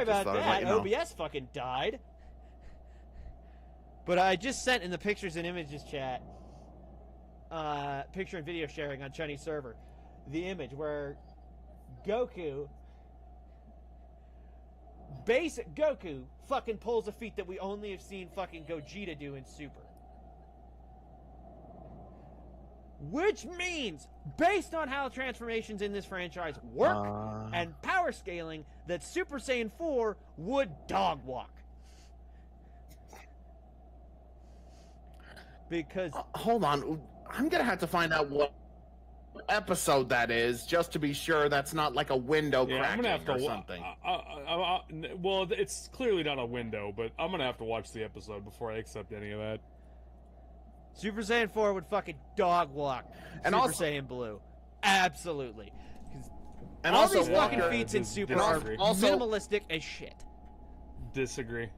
Sorry about that. OBS fucking died. But I just sent in the pictures and images chat, picture and video sharing on Chinese server, the image where Goku fucking pulls a feat that we only have seen fucking Gogeta do in Super. Which means, based on how transformations in this franchise work and power scaling, that Super Saiyan 4 would dog walk. Because... hold on. I'm going to have to find out what episode that is, just to be sure that's not like a window cracking or something. Well, it's clearly not a window, but I'm going to have to watch the episode before I accept any of that. Super Saiyan 4 would fucking dog walk and Super also, Saiyan Blue. Absolutely. And all also these fucking feats in Super are minimalistic as shit. Disagree.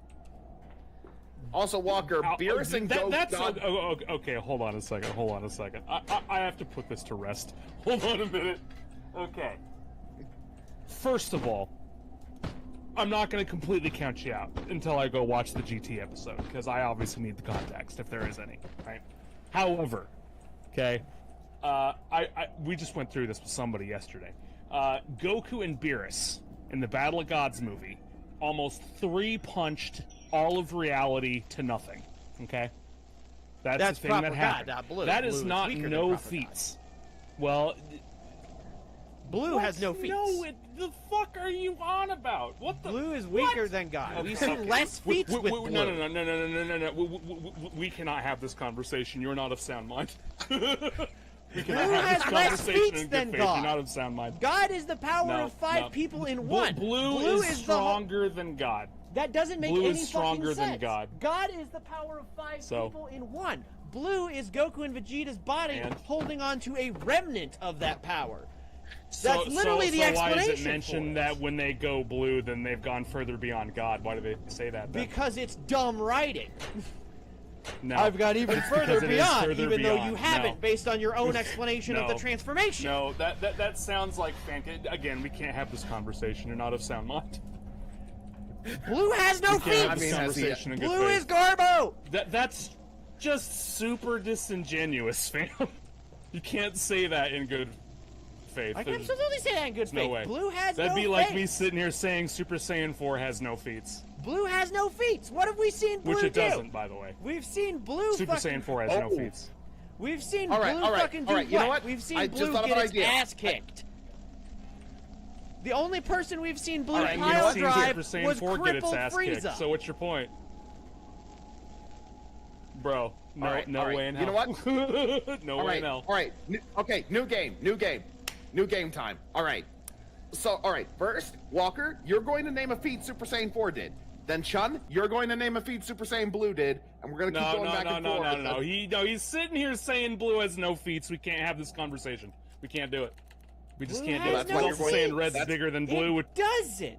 Also, Walker, Beerus and Goku... okay, hold on a second. I have to put this to rest. Hold on a minute. Okay. First of all, I'm not going to completely count you out until I go watch the GT episode, because I obviously need the context, if there is any, right? However, okay, we just went through this with somebody yesterday. Goku and Beerus, in the Battle of Gods movie, almost 3-punched all of reality to nothing, okay? That's the thing that happened. Blue. That Blue is not no feats. Well... Blue has no feats. No, the fuck are you on about? What the? Blue is weaker than God. We've seen less feats with Blue. No. We cannot have this conversation. You're not of sound mind. We cannot Blue have this has less conversation feats in than good faith. God. You're not of sound mind. God is the power of 5 people in one. Blue is stronger than God. That doesn't make Blue any is stronger fucking sense. than God. God is the power of 5 people in one. Blue is Goku and Vegeta's body holding on to a remnant of that power. That's literally the explanation. Why is it mentioned that when they go blue, then they've gone further beyond God? Why do they say that then? Because it's dumb writing. No. I've got even further beyond, even though you haven't, no. based on your own explanation of the transformation. No, that sounds like again, we can't have this conversation. You're not of sound mind. Blue has no feet. Blue is Garbo. That's just super disingenuous, fam. You can't say that in good faith. I can absolutely say that in good faith. No way. Blue has That'd no be like feats. me sitting here saying Super Saiyan 4 has no feats. Blue has no feats. What have we seen Blue do? Which it doesn't, by the way. We've seen Blue Super Saiyan 4 has no feats. We've seen Blue fucking do what? You know what? We've seen Blue get his ass kicked. The only person we've seen Blue pile drive was crippled Frieza. So what's your point? Bro, no way in hell. You know what? No way in hell. All right. Okay, new game time. All right. So, all right. First, Walker, you're going to name a feat Super Saiyan 4 did. Then Chun, you're going to name a feat Super Saiyan Blue did, and we're going to keep going back and forth. No. He's sitting here saying Blue has no feats. We can't have this conversation. We can't do it. We just can't do it. That's what you're saying Red's bigger than Blue. It doesn't.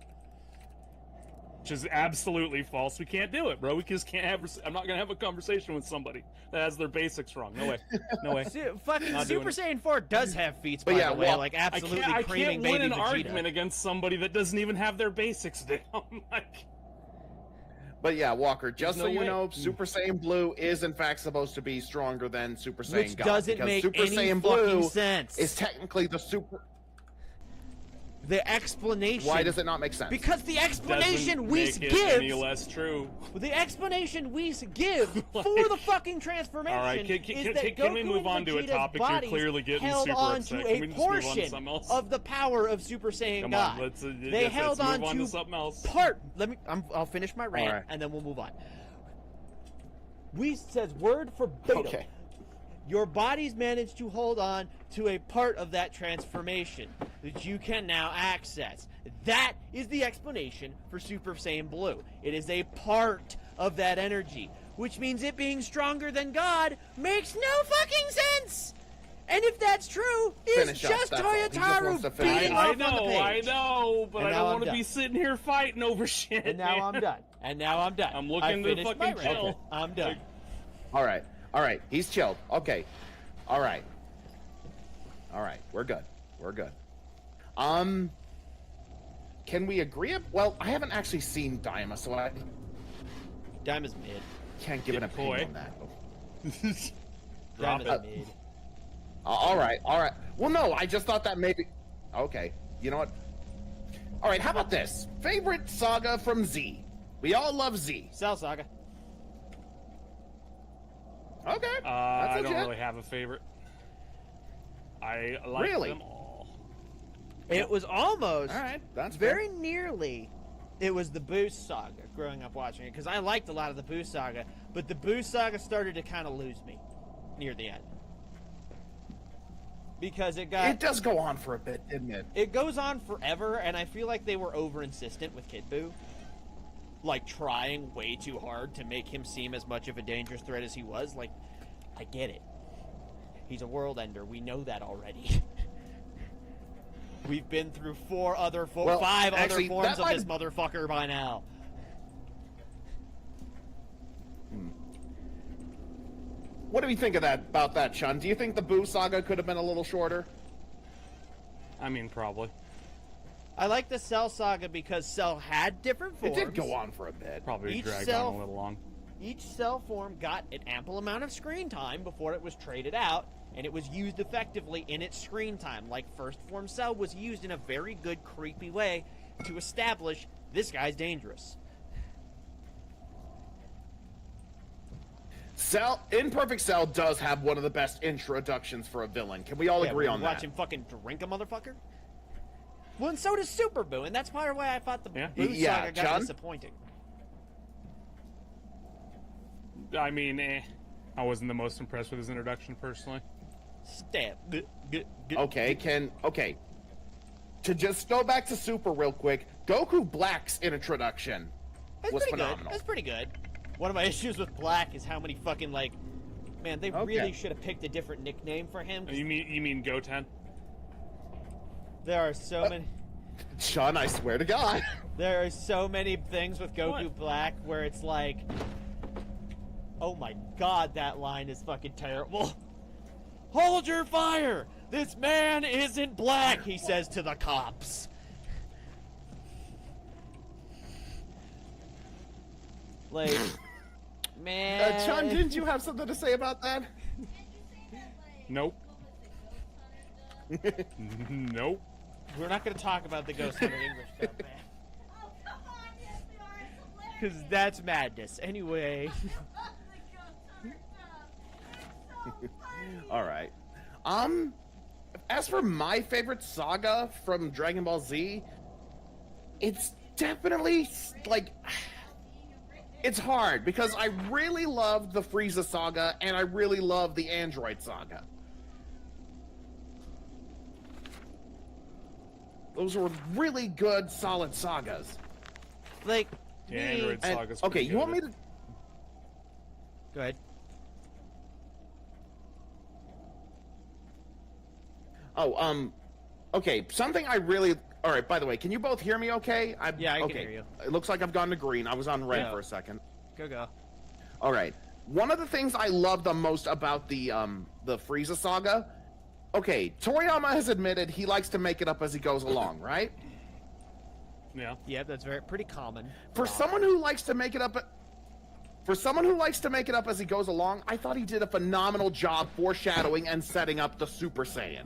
Which is absolutely false. We can't do it, bro. We just can't have... I'm not going to have a conversation with somebody that has their basics wrong. No way. No way. Fucking Super Saiyan 4 does have feats, by the way. Like, absolutely creaming baby Vegeta. I can't win an argument against somebody that doesn't even have their basics down. But yeah, Walker, just so you know, Super Saiyan Blue is in fact supposed to be stronger than Super Saiyan God. Which doesn't make Super any Saiyan fucking Blue sense. Is technically the super... The explanation... Why does it not make sense? Because the explanation Whis gives... any less true. The explanation Whis give for the fucking transformation is that can we move on to a topic you're clearly getting held super on upset? to a portion of the power of Super Saiyan God. They held on to something else. Part... I'll finish my rant, and then we'll move on. Whis says word verbatim. Okay. Your body's managed to hold on to a part of that transformation that you can now access. That is the explanation for Super Saiyan Blue. It is a part of that energy, which means it being stronger than God makes no fucking sense. And if that's true, it's just Toyotaru beating off on the page. I know, but I don't want to be sitting here fighting over shit. And now I'm done. I'm looking to fucking chill. Okay, I'm done. All right, he's chilled. Okay. All right. We're good. can we agree? Well, I haven't actually seen Daima, so I Daima's mid. can't give an Good boy. opinion on that. Drop Daima's it. mid. All right, all right. Well, no, I just thought that maybe. Okay, you know what? All right, how about this? Favorite saga from Z? We all love Z. Cell Saga. Okay, I that's don't legit. really have a favorite. I like Really? them all. It was almost All right, that's very nearly. It was the Boost Saga growing up watching it because I liked a lot of the Boost Saga, but the Boost Saga started to kind of lose me near the end because it got It does go on for a bit, didn't it? it goes on forever, and I feel like they were over insistent with Kid Buu, like trying way too hard to make him seem as much of a dangerous threat as he was. Like, I get it. He's a world ender. We know that already. We've been through Well, five actually, other forms that of might- this motherfucker by now. What do we think of that? About that, Chun? Do you think the Boo saga could have been a little shorter? I mean, probably. I like the Cell Saga because Cell had different forms. It did go on for a bit. Probably Each dragged cell- on a little long. Each cell form got an ample amount of screen time before it was traded out, and it was used effectively in its screen time. Like First Form Cell was used in a very good, creepy way to establish this guy's dangerous. Cell, Imperfect Cell does have one of the best introductions for a villain. Can we all agree on watch that? him fucking drink a motherfucker. Well, and so does Super Boo, and that's part of why I thought the Yeah. Boo Yeah, Saga got John? disappointing. I mean, I wasn't the most impressed with his introduction, personally. Stab. Okay. To just go back to Super real quick, Goku Black's introduction That's was pretty phenomenal. good. That's pretty good. One of my issues with Black is how many fucking man, they Okay. really should have picked a different nickname for him. 'Cause You mean Goten? there are so many. Chun, I swear to God. There are so many things with Goku What? Black where it's like, oh my god, that line is fucking terrible. Hold your fire! This man isn't black, he says to the cops. Like, man. Chun, didn't you have something to say about that? Nope. Nope. We're not going to talk about the Ghost Hunter English stuff, man. Oh, come on, yes, they are. It's hilarious. Because that's madness. Anyway. The ghost hunter stuff. So funny. All right. As for my favorite saga from Dragon Ball Z, it's definitely like it's hard because I really loved the Frieza saga and I really love the Android saga. Those were really good, solid sagas. Like, Yeah, me- Android And- Saga's okay, pretty you want me good. to? Go ahead. Oh, okay. Something I really. All right. By the way, can you both hear me? Okay. Yeah, I can okay. hear you. It looks like I've gone to green. I was on red Yeah. for a second. Go. All right. One of the things I love the most about the Frieza saga. Okay, Toriyama has admitted he likes to make it up as he goes along, right? Yeah. Yeah, that's pretty common. For someone who likes to make it up. For someone who likes to make it up as he goes along, I thought he did a phenomenal job foreshadowing and setting up the Super Saiyan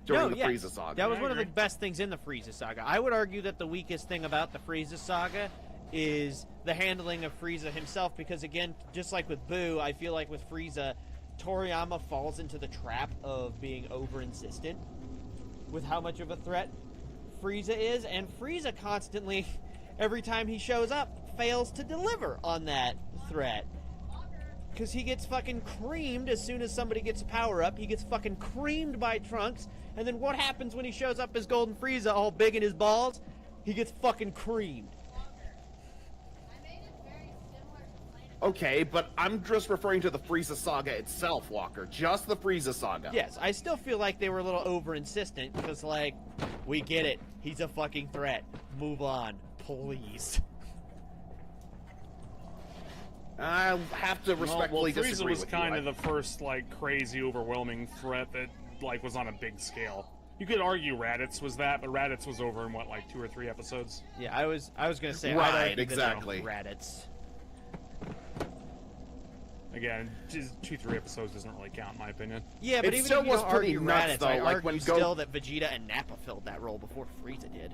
during the Frieza saga. That was I one of the agree. best things in the Frieza saga. I would argue that the weakest thing about the Frieza saga is the handling of Frieza himself, because again, just like with Boo, I feel like with Frieza, Toriyama falls into the trap of being over insistent with how much of a threat Frieza is, and Frieza constantly, every time he shows up, fails to deliver on that threat. Because he gets fucking creamed as soon as somebody gets a power up. He gets fucking creamed by Trunks. And then what happens when he shows up as Golden Frieza all big in his balls? He gets fucking creamed. I made it very similar to Planet Okay, but I'm just referring to the Frieza saga itself, Walker. Just the Frieza saga. Yes, I still feel like they were a little over insistent. Because, like, we get it. He's a fucking threat. Move on. Please. I have to respectfully Frieza disagree was with kind you. of the first, like, crazy, overwhelming threat that, like, was on a big scale. You could argue Raditz was that, but Raditz was over in what, like 2 or 3 episodes? Yeah, I was gonna say Right, I'd argue exactly. that Raditz. Again, just 2-3 episodes doesn't really count in my opinion. Yeah, but It even still if you was don't pretty argue nuts, Raditz, though, I like, argue when still that Vegeta and Nappa filled that role before Frieza did.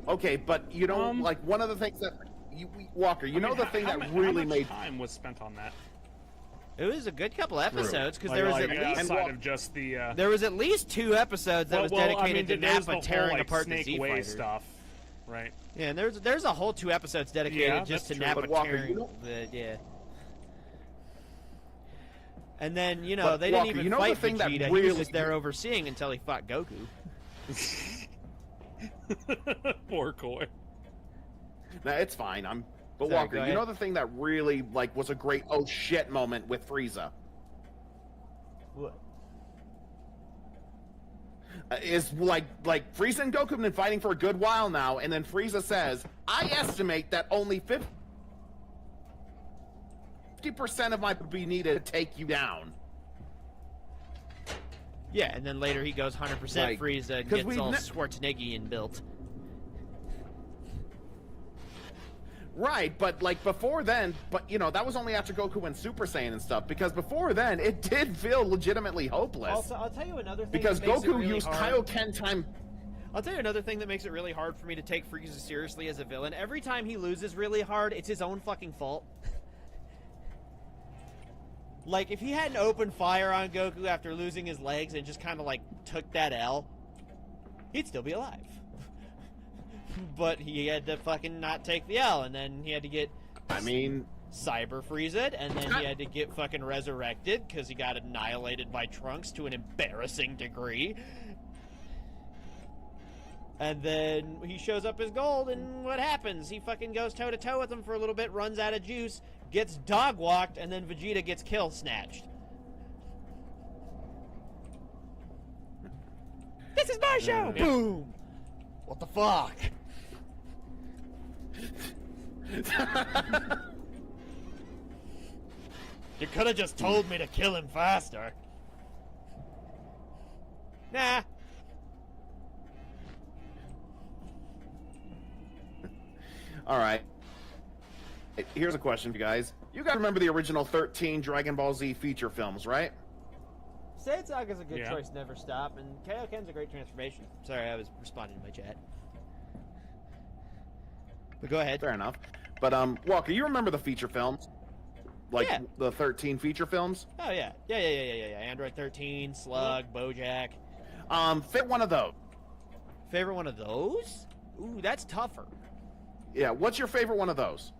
Okay, but you know, like one of the things that Walker, you know, the thing that really how much made time was spent on that. It was a good couple episodes because Like, there was like, at least outside of just the. there was at least 2 episodes that was dedicated to there's Nappa the tearing whole, like, apart the Snake Z Way fighter. stuff, right? Yeah, and there's a whole 2 episodes dedicated Yeah, just to that's true. Nappa But Walker, tearing you know- the And then But they Walker, didn't even you know the fight thing that Vegeta. He really- was just there overseeing until he fought Goku. Poor Koi. Nah, it's fine. But Sorry, Walker, go you ahead. know the thing that really like was a great oh shit moment with Frieza What? is like Frieza and Goku have been fighting for a good while now, and then Frieza says, "I estimate that only 50% of my would be needed to take you down." Yeah, and then later he goes 100% Like, Frieza and 'cause gets we've all ne- Schwarzeneggian built. Right, but like before then, but you know that was only after Goku went Super Saiyan and stuff. Because before then, it did feel legitimately hopeless. Also, I'll tell you another thing. because that makes it Goku really used hard. Kaioken time. I'll tell you another thing that makes it really hard for me to take Frieza seriously as a villain. Every time he loses really hard, it's his own fucking fault. Like, if he hadn't opened fire on Goku after losing his legs and just kind of, like, took that L, he'd still be alive. But he had to fucking not take the L, and then he had to get I mean, Cyber Frieza'd, and then he had to get fucking resurrected because he got annihilated by Trunks to an embarrassing degree. And then he shows up as Gold, and what happens? He fucking goes toe-to-toe with him for a little bit, runs out of juice, gets dog-walked, and then Vegeta gets kill-snatched. This is my show! Boom! What the fuck? You could have just told me to kill him faster. Nah. all right. Here's a question for you guys. You guys remember the original 13 Dragon Ball Z feature films, right? Saiyan Saga's a good Yeah. choice, never stop, and Kaioken's a great transformation. Sorry, I was responding to my chat. But go ahead. Fair enough. But Walker, you remember the feature films? Like Yeah. the 13 feature films? Oh yeah. Yeah. Android 13, Slug, Bojack. Fit one of those. Favorite one of those? Ooh, that's tougher. Yeah, what's your favorite one of those?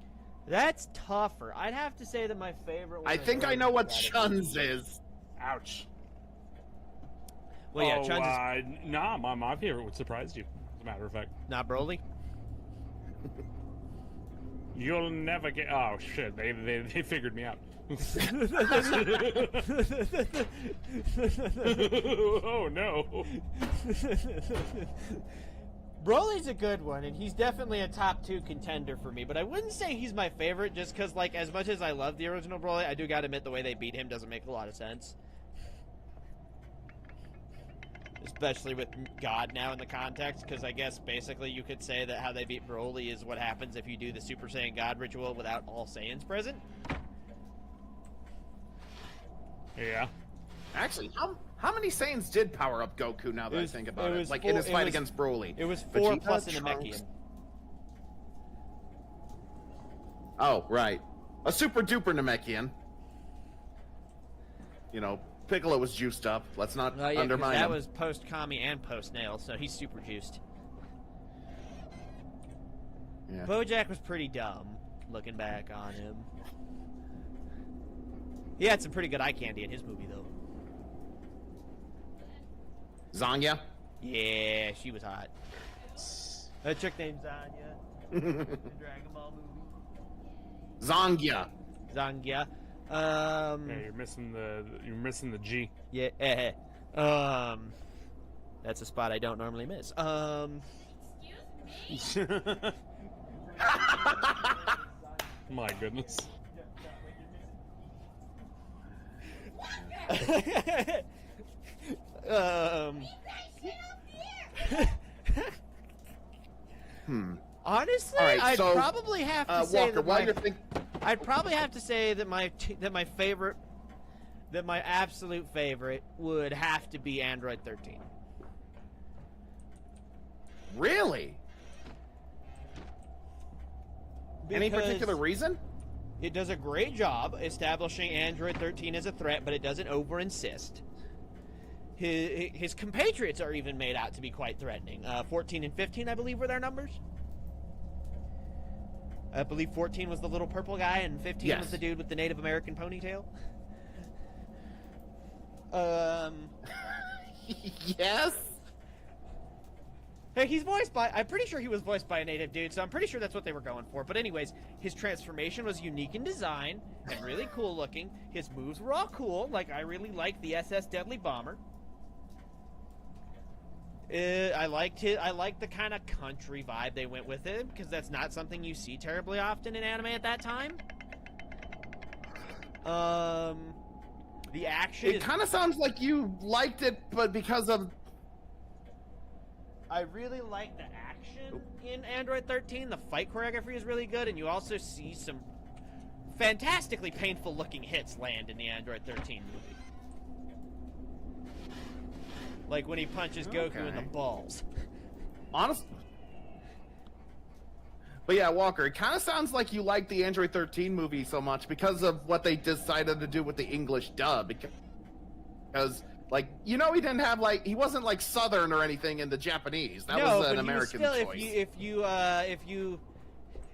That's tougher. I'd have to say that my favorite one I of think I those know what gotta be- Chun's is. Ouch. Well, yeah, oh, Chun's is nah, my favorite would surprise you, as a matter of fact. not Broly. You'll never get. Oh shit! They figured me out. Oh no! Broly's a good one, and he's definitely a top 2 contender for me, but I wouldn't say he's my favorite just because, like, as much as I love the original Broly, I do gotta admit the way they beat him doesn't make a lot of sense. Especially with God now in the context, because I guess basically you could say that how they beat Broly is what happens if you do the Super Saiyan God ritual without all Saiyans present. Yeah. Actually, how many Saiyans did power up Goku now that It was- I think about it it? was Like four- in his it fight was- against Broly. It was 4 Vegeta, plus a Trunks- Namekian. Oh, right. A super duper Namekian. You know, Piccolo was juiced up. Let's not Oh, yeah, 'cause undermine that him. was post-Kami and post-Nail, so he's super juiced. Yeah. Bojack was pretty dumb, looking back on him. He had some pretty good eye candy in his movie, though. Zanya? Yeah, she was hot. A chick named Zanya. The Dragon Ball movie. Zangya. Zangya. Yeah, you're missing the G. Yeah. That's a spot I don't normally miss. Excuse me? My goodness. Be patient up here. Honestly, All right, I'd so, probably have to say Walker, that while my, you're thinking, I'd probably have to say that my absolute favorite would have to be Android 13. really? Any Because particular reason? it does a great job establishing Android 13 as a threat, but it doesn't over-insist. His compatriots are even made out to be quite threatening. 14 and 15, I believe, were their numbers. I believe 14 was the little purple guy, and 15 was Yes. the dude with the Native American ponytail. Yes. Hey, he's voiced by... I'm pretty sure he was voiced by a native dude, so I'm pretty sure that's what they were going for. But anyways, his transformation was unique in design and really cool looking. His moves were all cool. Like, I really liked the SS Deadly Bomber. I liked the kind of country vibe they went with it, because that's not something you see terribly often in anime at that time. The action It kind of sounds like you liked it, but because of... I really like the action in Android 13. The fight choreography is really good, and you also see some fantastically painful looking hits land in the Android 13 movie. Like when he punches Goku in the Okay. balls. Honestly. But yeah, Walker, it kind of sounds like you like the Android 13 movie so much because of what they decided to do with the English dub. Because, like, you know, he didn't have, like, he wasn't, like, Southern or anything in the Japanese. That was an American choice.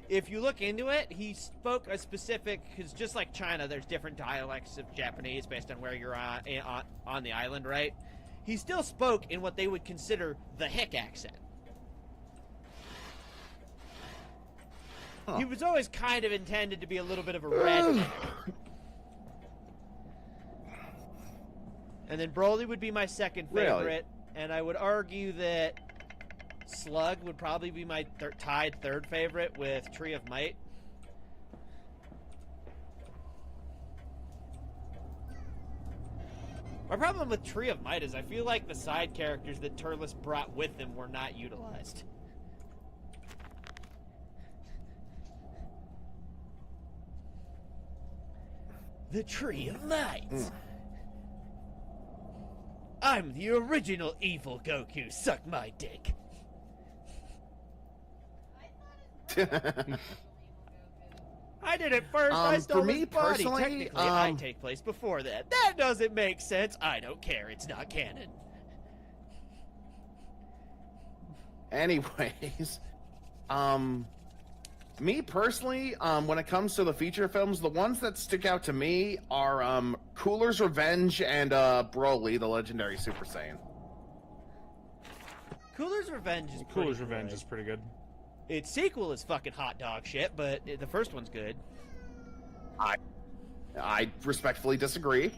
If you look into it, he spoke a specific, because just like China, there's different dialects of Japanese based on where you're on the island, right? He still spoke in what they would consider the hick accent. Huh. He was always kind of intended to be a little bit of a redneck. And then Broly would be my second Really? favorite, and I would argue that Slug would probably be my tied third favorite with Tree of Might. My problem with Tree of Might is I feel like the side characters that Turles brought with him were not utilized. The Tree of Might. I'm the original evil Goku. Suck my dick. I did it first. I stole for me his body. personally, Technically, I take place before that. That doesn't make sense. I don't care. It's not canon. Anyways, me personally, when it comes to the feature films, the ones that stick out to me are Cooler's Revenge and Broly, the legendary Super Saiyan. Cooler's Revenge is pretty Cooler's Revenge good. is pretty good. Its sequel is fucking hot dog shit, but the first one's good. I respectfully disagree.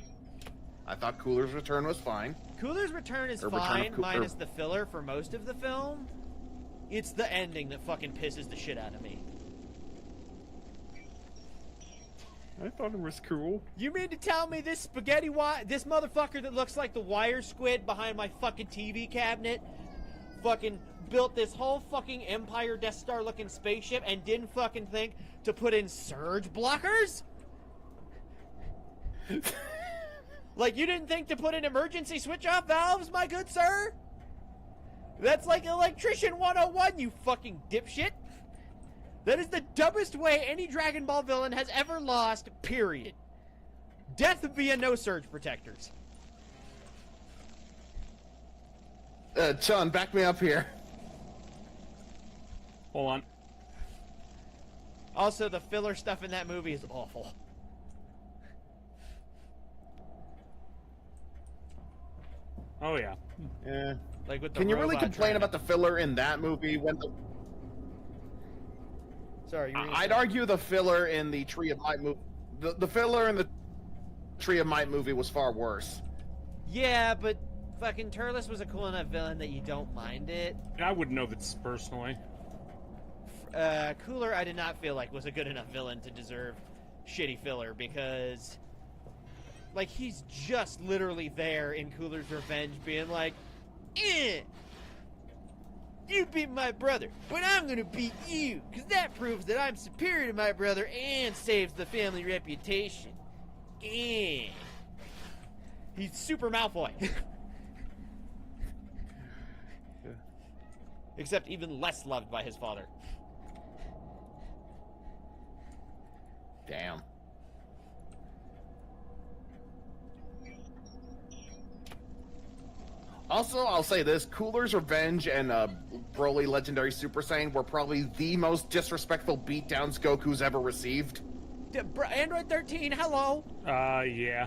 I thought Cooler's Return was fine. Cooler's Return is Or Return of fine, Coo- minus the filler for most of the film. It's the ending that fucking pisses the shit out of me. I thought it was cool. You mean to tell me this this motherfucker that looks like the wire squid behind my fucking TV cabinet fucking built this whole fucking Empire Death Star looking spaceship and didn't fucking think to put in surge blockers? Like, you didn't think to put in emergency switch off valves, my good sir? That's like Electrician 101, you fucking dipshit. That is the dumbest way any Dragon Ball villain has ever lost, period. Death via no surge protectors. Chun, back me up here. Hold on. Also, the filler stuff in that movie is awful. Oh yeah. Yeah. Like with the Can you really robot complain trying about the filler in that movie when the... Sorry, you were gonna I'd say- argue the filler in the Tree of Might movie... The filler in the Tree of Might movie was far worse. Yeah, but fucking Turles was a cool enough villain that you don't mind it. I wouldn't know this personally. Cooler, I did not feel like was a good enough villain to deserve shitty filler because, Like, he's just literally there in Cooler's Revenge being like, eh, you beat my brother, but I'm gonna beat you, because that proves that I'm superior to my brother and saves the family reputation. Eh. He's super Malfoy. Except even less loved by his father. Damn. Also, I'll say this, Cooler's Revenge and Broly Legendary Super Saiyan were probably the most disrespectful beatdowns Goku's ever received. Android 13, hello! Yeah.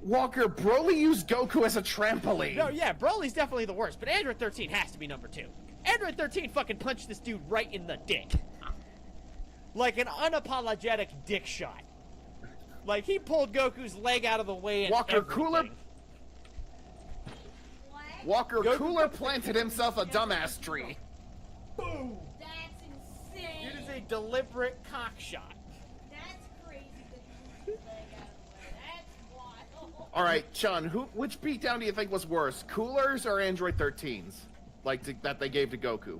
Walker, Broly used Goku as a trampoline. No, yeah, Broly's definitely the worst, but Android 13 has to be number 2. Android 13 fucking punched this dude right in the dick. Like an unapologetic dick shot. Like, he pulled Goku's leg out of the way and Walker, everything. Cooler... What? Walker, Cooler planted himself a dumbass tree. Boom! That's insane. It is a deliberate cock shot. That's crazy that you leg out of the way. That's wild. Alright, Chun, which beatdown do you think was worse? Cooler's or Android 13's? Like, that they gave to Goku?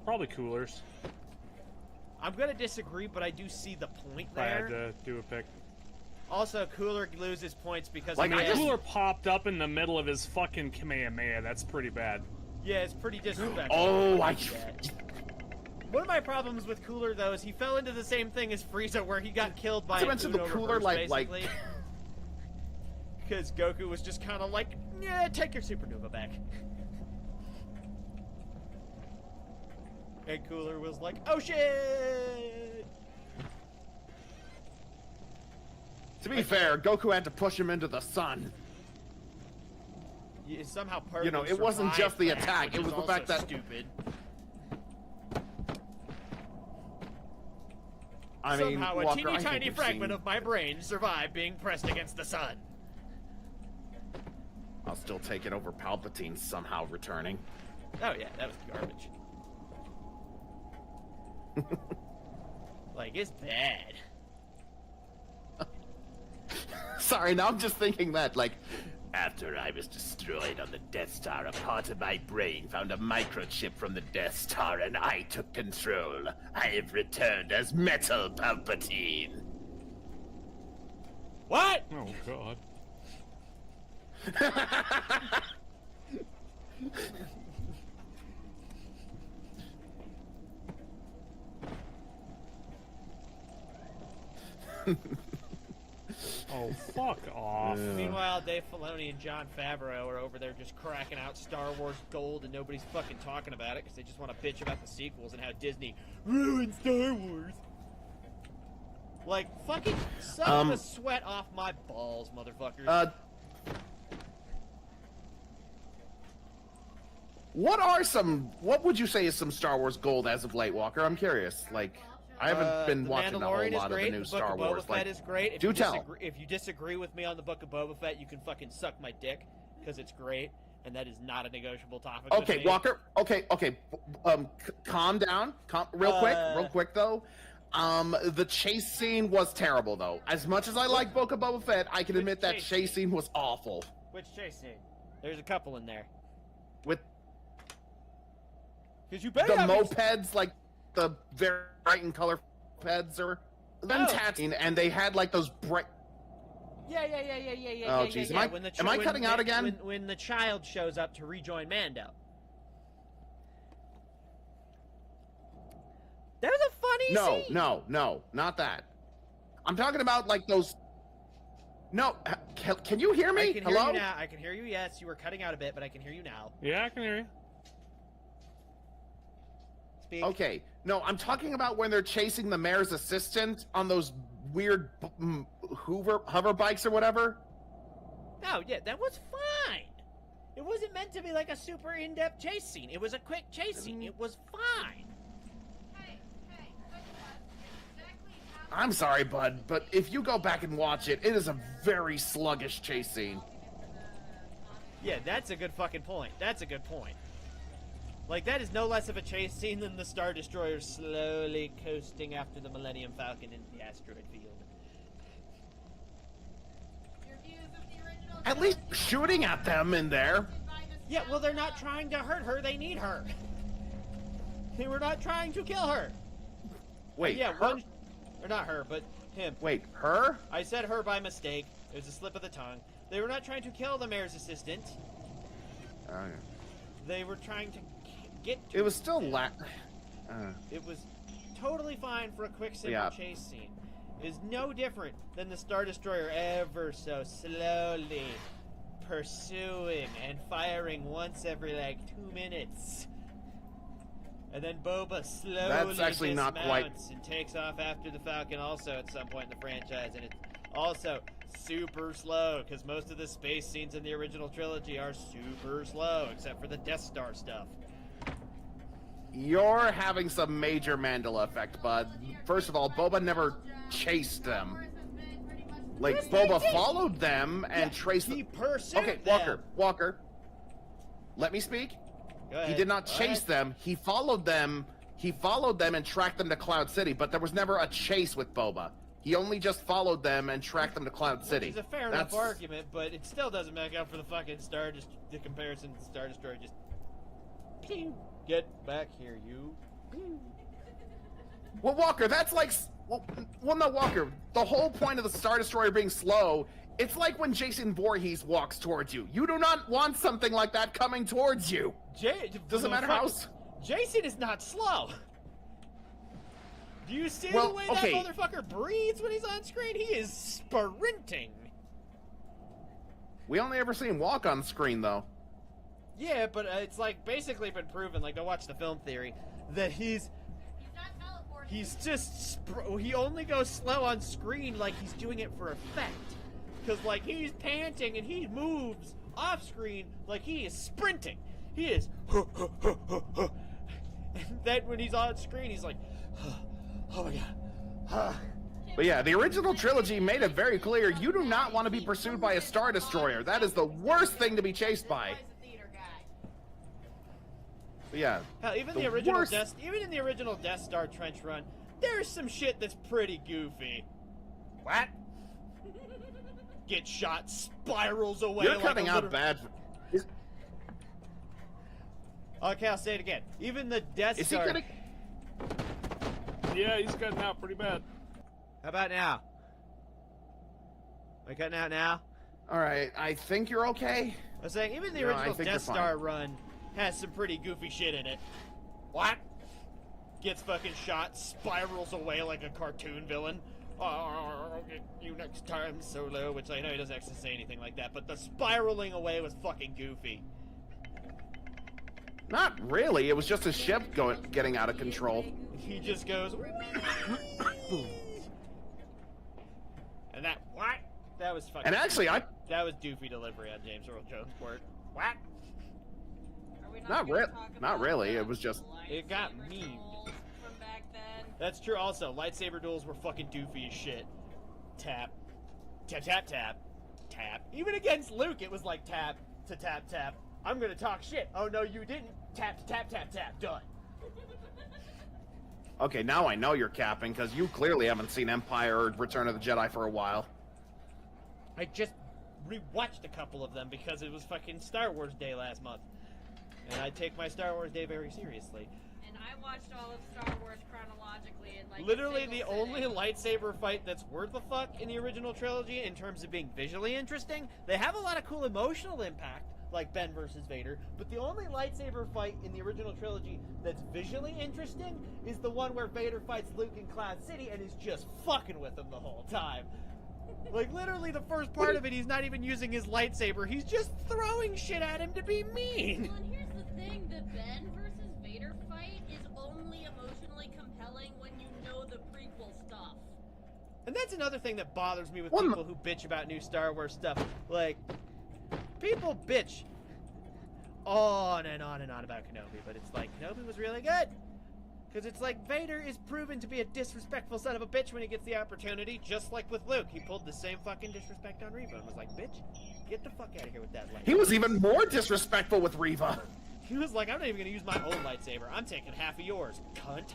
Probably Coolers. I'm gonna disagree, but I do see the point If I had there. to do a pick. Also, Cooler loses points because Like, he I has... Cooler popped up in the middle of his fucking Kamehameha. That's pretty bad. Yeah, it's pretty disrespectful. Oh, One of my problems with Cooler, though, is he fell into the same thing as Frieza, where he got killed by To an mention the Uno Cooler, reverse, like- basically. Because Goku was just kind of like, yeah, take your supernova back. And Cooler was like, oh shit! To be fair, Goku had to push him into the sun. You somehow perfect. You know, it wasn't just the attack, it was the fact that- stupid. I mean, Somehow Walker, a teeny I think tiny we've fragment seen- of my brain survived being pressed against the sun. I'll still take it over Palpatine somehow returning. Oh yeah, that was garbage. Like, it's bad. Sorry, now I'm just thinking that, like, after I was destroyed on the Death Star, a part of my brain found a microchip from the Death Star and I took control. I have returned as Metal Palpatine. What? Oh, God. Oh, fuck off. Meanwhile, Dave Filoni and Jon Favreau are over there just cracking out Star Wars gold, and nobody's fucking talking about it because they just want to bitch about the sequels and how Disney ruined Star Wars. Like, fucking suck the sweat off my balls, motherfuckers. What would you say is some Star Wars gold as of late, Walker? I'm curious. Like, I haven't been The watching a whole Mandalorian is lot of the great. new The Star Book of Wars. Boba Like, Fett is great. If do you tell. disagree, if you disagree with me on the Book of Boba Fett, you can fucking suck my dick because it's great, and that is not a negotiable topic. with Okay, me. Walker. Okay. Calm down. Real quick though. The chase scene was terrible though. As much as I like Book of Boba Fett, I can Which admit that chase chase scene was awful. Which chase scene? There's a couple in there. With Because you the better have mopeds, like the very bright in color mopeds, or them Oh. Tatooine, and they had like those bright. Yeah. Oh, jeez. Am I cutting out again? When the child shows up to rejoin Mando. That was a funny scene. No, not that. I'm talking about like those. No, can you hear me? I can hear Hello? you now. I can hear you. Yes, you were cutting out a bit, but I can hear you now. Yeah, I can hear you. Speak. Okay, no, I'm talking about when they're chasing the mayor's assistant on those weird hover bikes or whatever. No, yeah, that was fine. It wasn't meant to be like a super in-depth chase scene. It was a quick chase scene. It was fine. Hey, quick question. Exactly how I'm sorry, bud, but if you go back and watch it, it is a very sluggish chase scene. Yeah, that's a good fucking point. That's a good point. Like, that is no less of a chase scene than the Star Destroyer slowly coasting after the Millennium Falcon into the asteroid field. Your views of the original At least trilogy shooting at them in there. by the Yeah, well, they're not sound trying to hurt her. They need her. They were not trying to kill her. Wait, Yeah, her? one... Or not her, but him. Wait, her? I said her by mistake. It was a slip of the tongue. They were not trying to kill the mayor's assistant. Oh, yeah. They were trying to get to It was still It was totally fine for a quick, simple Yeah. chase scene. It is no different than the Star Destroyer ever so slowly pursuing and firing once every, like, 2 minutes. And then Boba slowly That's actually not quite- dismounts and takes off after the Falcon also at some point in the franchise. And it's also super slow, because most of the space scenes in the original trilogy are super slow, except for the Death Star stuff. You're having some major Mandela effect, bud. First of all, Boba never chased them. Like, Yes, they Boba did. followed them and Yeah, traced he them. pursued Okay, them. Walker. Let me speak. Go ahead. He did not Go chase ahead. them. He followed them. He followed them and tracked them to Cloud City, but there was never a chase with Boba. He only just followed them and tracked them to Cloud City. It's a fair enough argument, but it still doesn't make up for the fucking the comparison to the Star Destroyer. Just pew, get back here, you. Pew. Well, Walker, that's like... Well, no, Walker. The whole point of the Star Destroyer being slow, it's like when Jason Voorhees walks towards you. You do not want something like that coming towards you. Doesn't matter how... Jason is not slow. Do you see Well, the way okay. that motherfucker breathes when he's on screen? He is sprinting. We only ever see him walk on screen, though. Yeah, but it's like basically been proven, like, go watch the film theory, that he's not teleporting. He's just he only goes slow on screen, like he's doing it for effect. Cause like he's panting and he moves off screen like he is sprinting. He is and then when he's on screen he's like oh my god. But yeah, the original trilogy made it very clear you do not want to be pursued by a Star Destroyer. That is the worst thing to be chased by. This guy's a theater guy. But yeah, Hell, even the the original worst- even in the original Death Star trench run, there's some shit that's pretty goofy. what? Get shot, spirals away. You're like cutting a out little... bad. Okay, I'll say it again. Even the Death Is he Star. gonna? Yeah, he's cutting out pretty bad. How about now? Am I cutting out now? All right, I think you're okay. I was saying, even the No, I original think Death you're Star fine. run has some pretty goofy shit in it. What? Gets fucking shot, spirals away like a cartoon villain. Oh, I'll get you next time, Solo. Which I know he doesn't actually say anything like that, but the spiraling away was fucking goofy. Not really. It was just a ship getting out of control. He just goes. And that what? That was fucking. And actually, that was doofy delivery on James Earl Jones' part. What? Are we Not gonna re- talk not about really, the it was just- It got lightsaber memed. duels from back then? That's true. Also, lightsaber duels were fucking doofy as shit. Tap, tap, tap, tap, tap. Even against Luke, it was like tap to tap, tap. I'm gonna talk shit. Oh no, you didn't. Tap to tap, tap, tap. Done. Okay, now I know you're capping because you clearly haven't seen Empire or Return of the Jedi for a while. I just rewatched a couple of them because it was fucking Star Wars Day last month, and I take my Star Wars Day very seriously. And I watched all of Star Wars chronologically in like a Literally single the only sitting. lightsaber fight that's worth a fuck in the original trilogy in terms of being visually interesting. They have a lot of cool emotional impact, like Ben versus Vader, but the only lightsaber fight in the original trilogy that's visually interesting is the one where Vader fights Luke in Cloud City and is just fucking with him the whole time. Like, literally the first part of it, he's not even using his lightsaber, he's just throwing shit at him to be mean. Well, and here's the thing: the Ben versus Vader fight is only emotionally compelling when you know the prequel stuff. And that's another thing that bothers me with Well, people who bitch about new Star Wars stuff. Like, people bitch on and on and on about Kenobi, but it's like, Kenobi was really good. Because it's like, Vader is proven to be a disrespectful son of a bitch when he gets the opportunity, just like with Luke. He pulled the same fucking disrespect on Reva and was like, bitch, get the fuck out of here with that light. He was even more disrespectful with Reva. He was like, I'm not even gonna use my own lightsaber. I'm taking half of yours, cunt.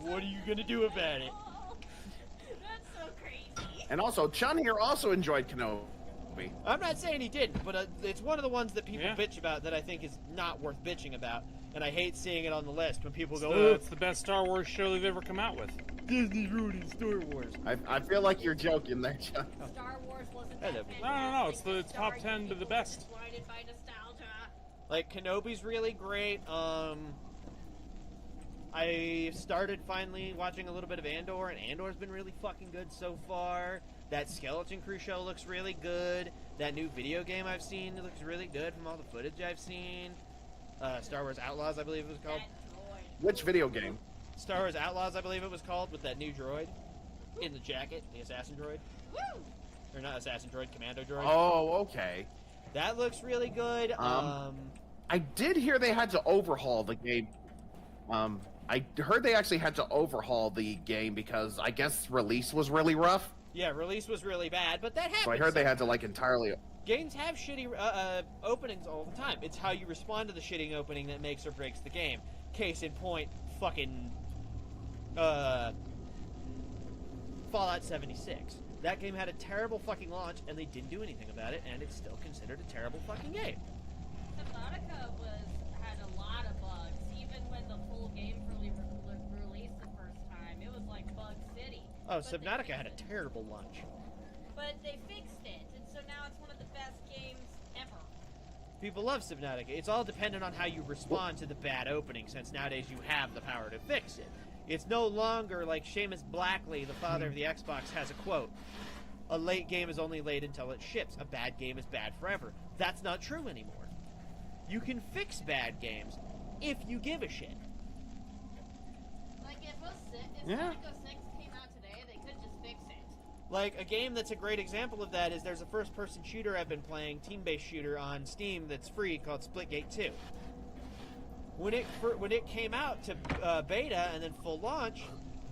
What are you gonna do about it? Oh, that's so crazy. And also, Chun here also enjoyed Kenobi. I'm not saying he didn't, but it's one of the ones that people Yeah. bitch about that I think is not worth bitching about. And I hate seeing it on the list when people go, oh, It's the best Star Wars show they've ever come out with. Disney's ruining Star Wars. I feel like you're joking there, Chun. Star Wars wasn't I that love it. No, it's fantastic. the top Sorry, 10 to the people best. blinded by nostalgia. Like, Kenobi's really great. I started finally watching a little bit of Andor, and Andor's been really fucking good so far. That Skeleton Crew show looks really good. That new video game I've seen looks really good from all the footage I've seen. Star Wars Outlaws, I believe it was called. That droid. Which video game? Star Wars Outlaws, I believe it was called, with that new droid in the jacket, the assassin droid. Woo! Or not assassin droid, commando droid. Oh, okay. That looks really good. I did hear they had to overhaul the game. I heard they actually had to overhaul the game because I guess release was really rough. Yeah, release was really bad, but that happens. So I heard they had to like entirely. Games have shitty openings all the time. It's how you respond to the shitty opening that makes or breaks the game. Case in point, fucking Fallout 76. That game had a terrible fucking launch, and they didn't do anything about it, and it's still considered a terrible fucking game. Subnautica had a lot of bugs, even when the full game released the first time. It was like Bug City. Oh, But they Subnautica had a fixed it. terrible launch. But they fixed it, and so now it's one of the best games ever. People love Subnautica. It's all dependent on how you respond to the bad opening, since nowadays you have the power to fix it. It's no longer like Seamus Blackley, the father of the Xbox, has a quote. A late game is only late until it ships. A bad game is bad forever. That's not true anymore. You can fix bad games if you give a shit. Like if Yeah. Sonic 06 came out today, they could just fix it. Like, a game that's a great example of that is there's a first-person shooter I've been playing, team-based shooter on Steam that's free called Splitgate 2. When it came out to beta and then full launch,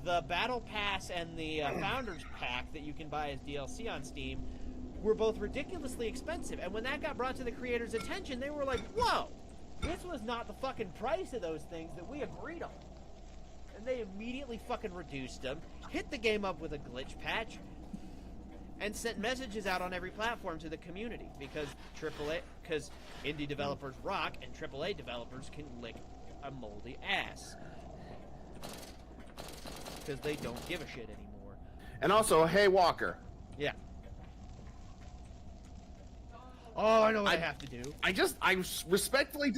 the Battle Pass and the Founders Pack that you can buy as DLC on Steam were both ridiculously expensive. And when that got brought to the creators' attention, they were like, whoa, this was not the fucking price of those things that we agreed on. And they immediately fucking reduced them, hit the game up with a glitch patch, and sent messages out on every platform to the community because indie developers rock and AAA developers can lick a moldy ass because they don't give a shit anymore. And also, hey Walker, Yeah. Oh, I know what I have to do. I respectfully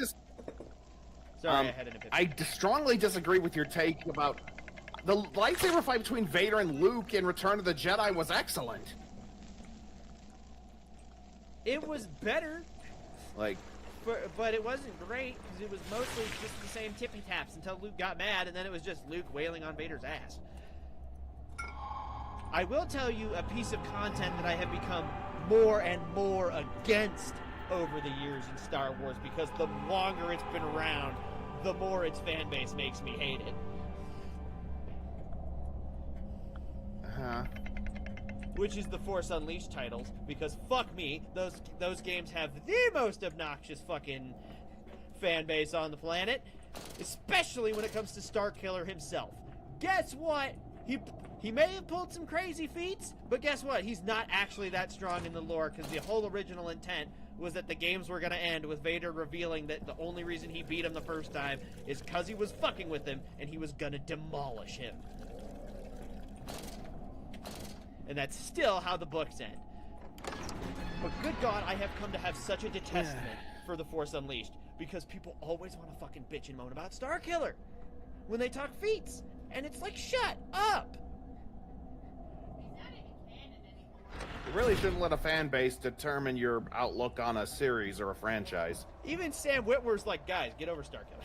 Sorry, I had an epiphany. I strongly disagree with your take about the lightsaber fight between Vader and Luke in Return of the Jedi was excellent. It was better, Like, but it wasn't great because it was mostly just the same tippy taps until Luke got mad, and then it was just Luke wailing on Vader's ass. I will tell you a piece of content that I have become more and more against over the years in Star Wars because the longer it's been around, the more its fan base makes me hate it. Which is the Force Unleashed titles, because fuck me, those games have the most obnoxious fucking fan base on the planet, especially when it comes to Starkiller himself. Guess what? He may have pulled some crazy feats, but guess what? He's not actually that strong in the lore, because the whole original intent was that the games were going to end with Vader revealing that the only reason he beat him the first time is because he was fucking with him, and he was going to demolish him. And that's still how the books end. But good God, I have come to have such a detestment for the Force Unleashed, because people always want to fucking bitch and moan about Starkiller when they talk feats. And it's like, shut up! He's not even canon anymore. you really shouldn't let a fan base determine your outlook on a series or a franchise. Even Sam Witwer's like, guys, get over Starkiller.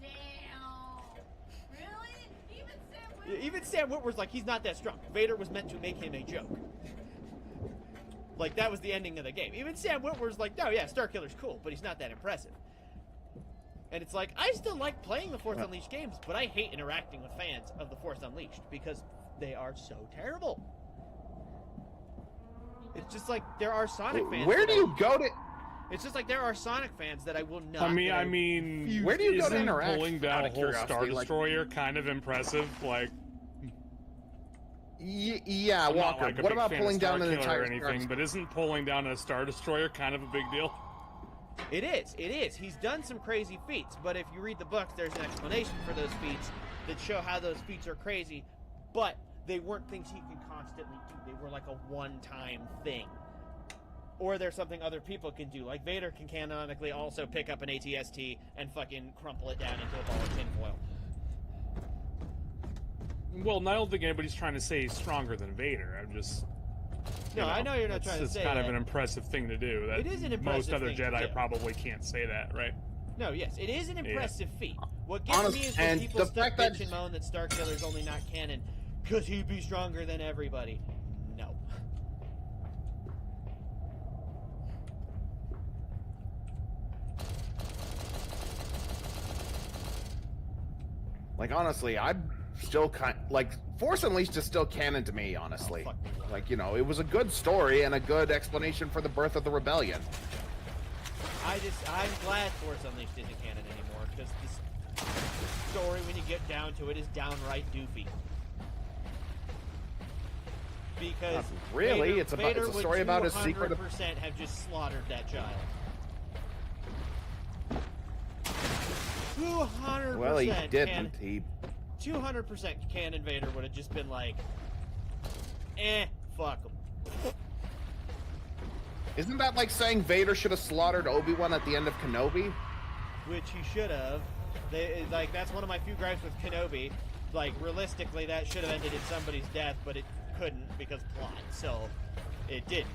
Damn. Really? Even Sam Even Sam Witwer's like, he's not that strong. Vader was meant to make him a joke. Like, that was the ending of the game. Even Sam Witwer's like, no, yeah, Starkiller's cool, but he's not that impressive. And it's like, I still like playing the Force Unleashed games, but I hate interacting with fans of the Force Unleashed because they are so terrible. It's just like, there are Sonic fans. Where that do I- you go to? It's just like there are Sonic fans that I will not. I mean, Where do you go to isn't interact? pulling down Out a of whole curiosity, Star like- Destroyer kind of impressive? Like, Yeah, I'm not Walker. like a What big about fan pulling of down Star an Killer entire or anything, but isn't pulling down a Star Destroyer kind of a big deal? It is. It is. He's done some crazy feats, but if you read the books, there's an explanation for those feats that show how those feats are crazy, but they weren't things he could constantly do. They were like a one-time thing. Or there's something other people can do. Like Vader can canonically also pick up an ATST and fucking crumple it down into a ball of tinfoil. Well, I don't think anybody's trying to say he's stronger than Vader. I'm just... No, I know you're not trying to say It's kind that. of an impressive thing to do. That It is an impressive most other thing to Jedi do. probably can't say that, right? No, yes, it is an impressive feat. What gets Honest- me is when and people the start fact that- bitch and moan that Starkiller's only not canon because he'd be stronger than everybody. No. Like, honestly, I'm still like, Force Unleashed is still canon to me, honestly. Oh, fuck me. Like, you know, it was a good story and a good explanation for the birth of the rebellion. I'm glad Force Unleashed isn't canon anymore because this story, when you get down to it, is downright doofy. Because Not really, Vader, it's a Vader story would about his secret 200% have just slaughtered that child. 200%. Well, he didn't. 200% canon Vader would have just been like, fuck him. Isn't that like saying Vader should have slaughtered Obi-Wan at the end of Kenobi? Which he should have. Like, that's one of my few gripes with Kenobi. Like, realistically, that should have ended in somebody's death, but it couldn't because plot, so it didn't.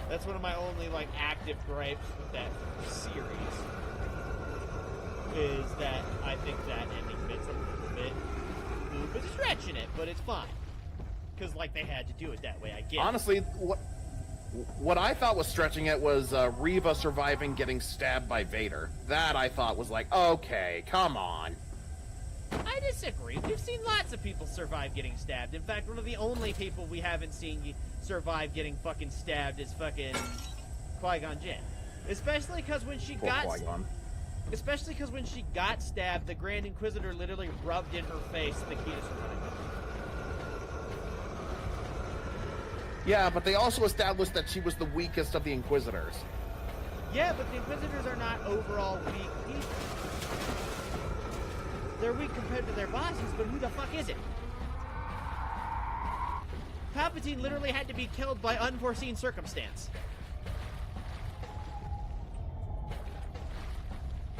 That's one of my only, like, active gripes with that series. Is that I think that ending bit's a little bit but stretching it, but it's fine. Because, like, they had to do it that way, I get it. Honestly, what I thought was stretching it was Reva surviving getting stabbed by Vader. That I thought was like, okay, come on. I disagree. We've seen lots of people survive getting stabbed. In fact, one of the only people we haven't seen survive getting fucking stabbed is fucking Qui-Gon Jinn. Especially because when she Poor Qui-Gon. Especially because when she got stabbed, the Grand Inquisitor literally rubbed in her face the key to survival. Yeah, but they also established that she was the weakest of the Inquisitors. Yeah, but the Inquisitors are not overall weak people. They're weak compared to their bosses, but who the fuck is it? Palpatine literally had to be killed by unforeseen circumstance.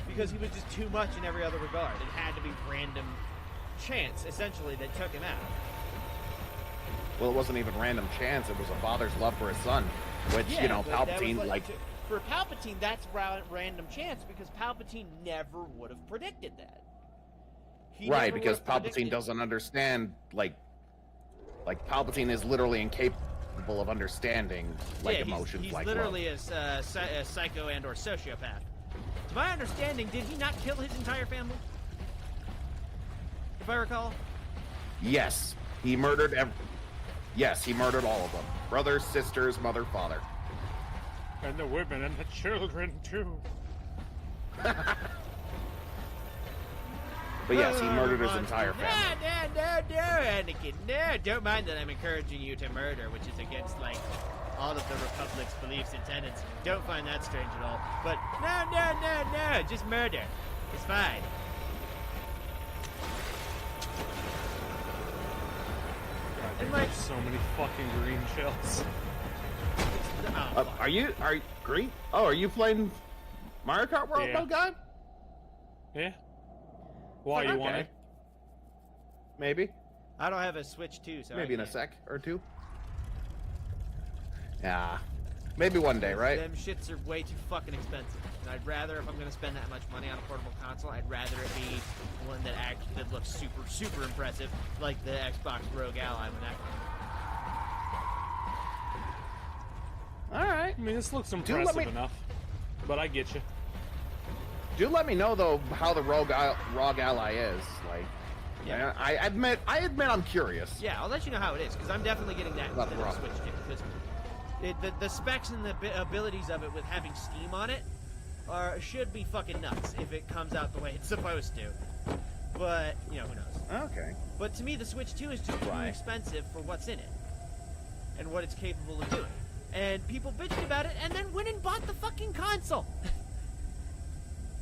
Because he was just too much in every other regard. It had to be random chance, essentially, that took him out. Well, it wasn't even random chance. It was a father's love for his son, which, Yeah, you know, but that was Palpatine, like... For Palpatine, that's random chance, because Palpatine never would have predicted that. He Right, never because would have Palpatine predicted- doesn't understand, like Palpatine is literally incapable of understanding, like, yeah, emotions he's like literally love. a psycho and or sociopath. To my understanding, did he not kill his entire family? If I recall? Yes, he murdered Yes, he murdered all of them. Brothers, sisters, mother, father. And the women and the children, too. But yes, he murdered his entire family. No, Anakin. No, don't mind that I'm encouraging you to murder, which is against, like, all of the Republic's beliefs and tenets. Don't find that strange at all. But no, just murder. It's fine. God, And, there's like- so many fucking green shells. Are you green? Oh, are you playing Mario Kart World, Yeah. no guy? Yeah. Why, you Okay. want it? Maybe. I don't have a Switch 2, so Maybe I in a can't. sec or two. Yeah. Maybe one day, right? Them shits are way too fucking expensive. And I'd rather, if I'm going to spend that much money on a portable console, I'd rather it be one that looks super, super impressive, like the Xbox Rogue Ally when that All right. I mean, this looks let impressive me- enough. But I get you. Do let me know though how the Rogue Ally is. Like, Yeah. I admit I'm curious. Yeah, I'll let you know how it is, because I'm definitely getting that Nothing instead of wrong. Switch 2. Because The specs and the abilities of it with having Steam on it should be fucking nuts if it comes out the way it's supposed to. But, you know, who knows? Okay. But to me, the Switch 2 is just too expensive for what's in it and what it's capable of doing. And people bitched about it and then went and bought the fucking console.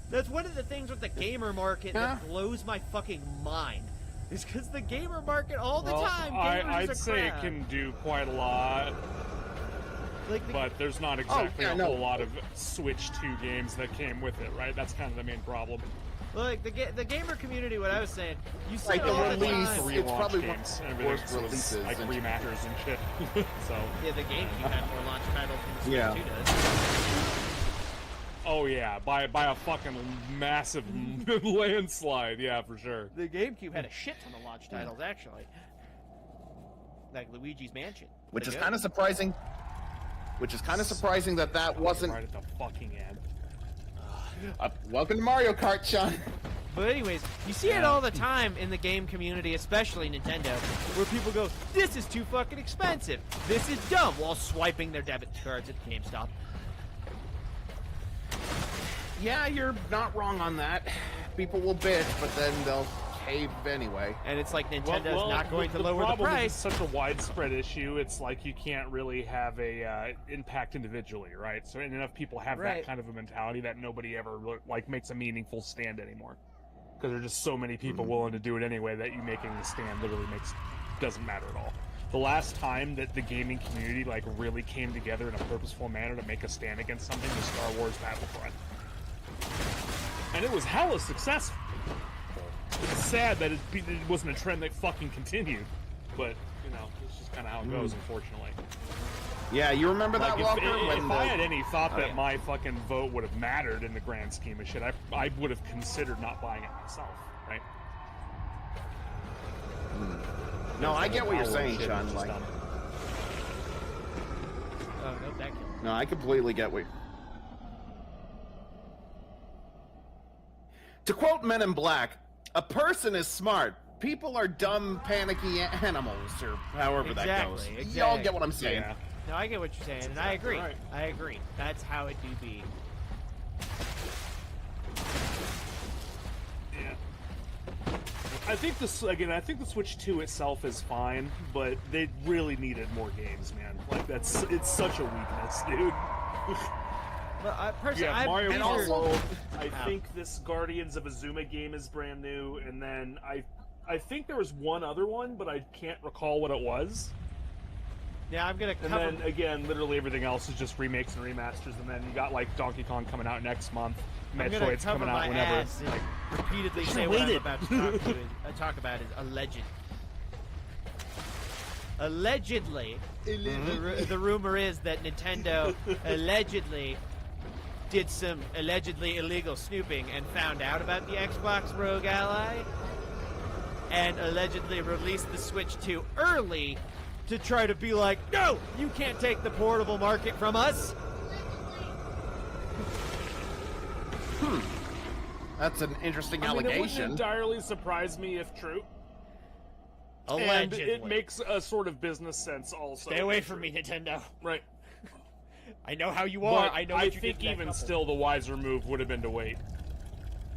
That's one of the things with the gamer market that blows my fucking mind. Is because the gamer market all the time. I'd say it can do quite a lot. But there's not exactly a whole lot of Switch 2 games that came with it, right? That's kind of the main problem. Like the gamer community, what I was saying, you see Like it all the the release, time. it's probably one games of and the everything worst was releases. like remasters and shit. So Yeah, the GameCube had more launch titles than the Switch 2 does. oh yeah, by a fucking massive landslide, yeah, for sure. The GameCube had a shit ton of launch titles, actually. Like Luigi's Mansion. Which is kind of surprising. Which is kind of surprising that wasn't. Right at the fucking end. Welcome to Mario Kart, Sean. But anyways, you see it all the time in the game community, especially Nintendo, where people go, this is too fucking expensive. This is dumb, while swiping their debit cards at GameStop. Yeah, you're not wrong on that. People will bitch, but then they'll cave anyway. And it's like Nintendo's not going to lower the problem is price. it's such a widespread issue. It's like you can't really have a impact individually, right? So and enough people have that kind of a mentality that nobody ever like makes a meaningful stand anymore. Because there are just so many people willing to do it anyway that you making the stand literally doesn't matter at all. The last time that the gaming community like really came together in a purposeful manner to make a stand against something was Star Wars Battlefront, and it was hella successful. It's sad that it wasn't a trend that fucking continued, but you know, it's just kind of how it goes, unfortunately. Yeah, you remember that, Like, Walker? if I had any thought that my fucking vote would have mattered in the grand scheme of shit, I would have considered not buying it myself, right? No, I get what you're saying, Shit, Sean. it's just Like, dumb. Oh, no, that killed me. no, I completely get what. To quote Men in Black, a person is smart. People are dumb, panicky animals, or however that goes. Exactly. Y'all get what I'm saying. Yeah. No, I get what you're saying, and I agree. right. I agree. That's how it do be. Yeah. I think the Switch 2 itself is fine, but they really needed more games, man. Like it's such a weakness, dude. But personally, Yeah, I'm Mario pretty Kart sure- World. I think this Guardians of Azuma game is brand new, and then I think there was one other one, but I can't recall what it was. Yeah, I'm gonna And cover. then again, literally everything else is just remakes and remasters, and then you got like Donkey Kong coming out next month, I'm gonna Metroid's cover coming my out whenever. ass and Like, repeatedly should've say what I'm waited. about to talk about is alleged. Allegedly, the rumor is that Nintendo allegedly did some allegedly illegal snooping and found out about the Xbox Rogue Ally, and allegedly released the Switch 2 early to try to be like, no, you can't take the portable market from us. That's an interesting I mean, it wouldn't allegation. entirely surprise me if true. And Allegedly. it makes a sort of business sense also. Stay away from me, Nintendo. Right. I know how you are. But I know what you did think to that even couple. still the wiser move would have been to wait.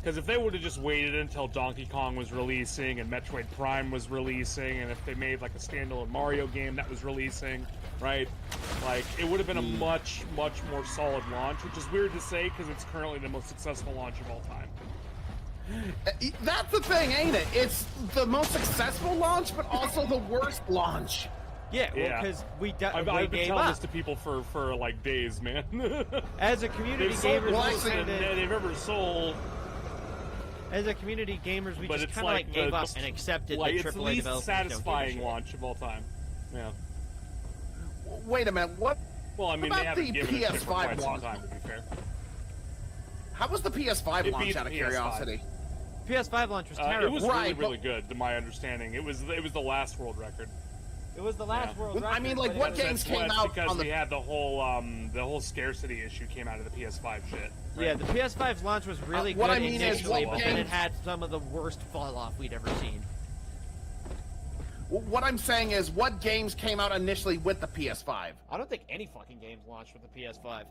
Because if they would have just waited until Donkey Kong was releasing and Metroid Prime was releasing, and if they made like a standalone Mario game that was releasing, right? Like, it would have been a much, much more solid launch, which is weird to say because it's currently the most successful launch of all time. That's the thing, ain't it? It's the most successful launch, but also the worst launch. Yeah, well, Yeah. because we I've been gave telling up. this to people for like days, man. As a community They've sold gamers, more we than kinda, they've ever sold. as a community gamers, we But just it's kind of like gave the- up and accepted Like, the it's the AAA least developers don't give a satisfying shit. launch of all time. Yeah. Wait a minute, what? Well, I mean, About they haven't the given it shit for PS5 quite some launch? time, to be fair. How was the PS5 It launch beat out of PS5. curiosity? PS5 launch was It terrible. was Right, really, really good, to my understanding. It was the last world record. It was the last Yeah. world I record. mean, like, but it what was- games That's came why- out because on the- we had the whole scarcity issue came out of the PS5 shit. Yeah, the PS5's launch was really what good I mean is, initially, what but then it games- had some of the worst fall off we'd ever seen. What I'm saying is, what games came out initially with the PS5? I don't think any fucking games launched with the PS5.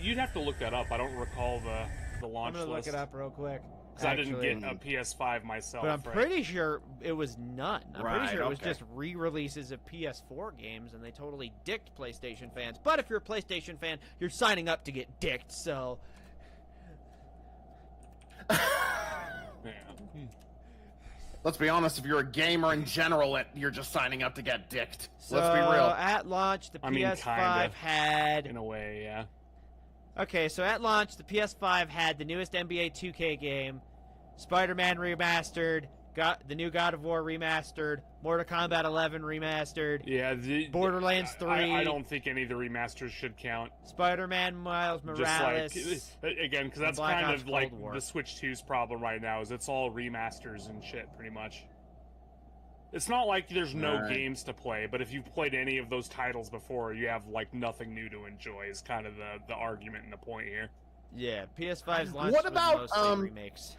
You'd have to look that up. I don't recall the launch I'm gonna list. look it up real quick. Because I didn't get a PS5 myself. But I'm right? pretty sure it was none. I'm pretty Right, sure it was okay. just re-releases of PS4 games, and they totally dicked PlayStation fans. But if you're a PlayStation fan, you're signing up to get dicked, so... Yeah. Let's be honest, if you're a gamer in general, you're just signing up to get dicked. So, Let's be real. at launch, the I mean, PS5 kinda. had... In a way, yeah. Okay, so at launch, the PS5 had the newest NBA 2K game, Spider-Man Remastered, the new God of War Remastered, Mortal Kombat 11 Remastered, Yeah, Borderlands 3. I don't think any of the remasters should count. Spider-Man Miles Morales. Just like, again, because that's Black kind Ops of like Cold War. the Switch 2's problem right now, is it's all remasters and shit, pretty much. It's not like there's no Right. games to play, but if you've played any of those titles before, you have like nothing new to enjoy, is kind of the argument and the point here. Yeah, PS5's launch What was about, mostly remakes.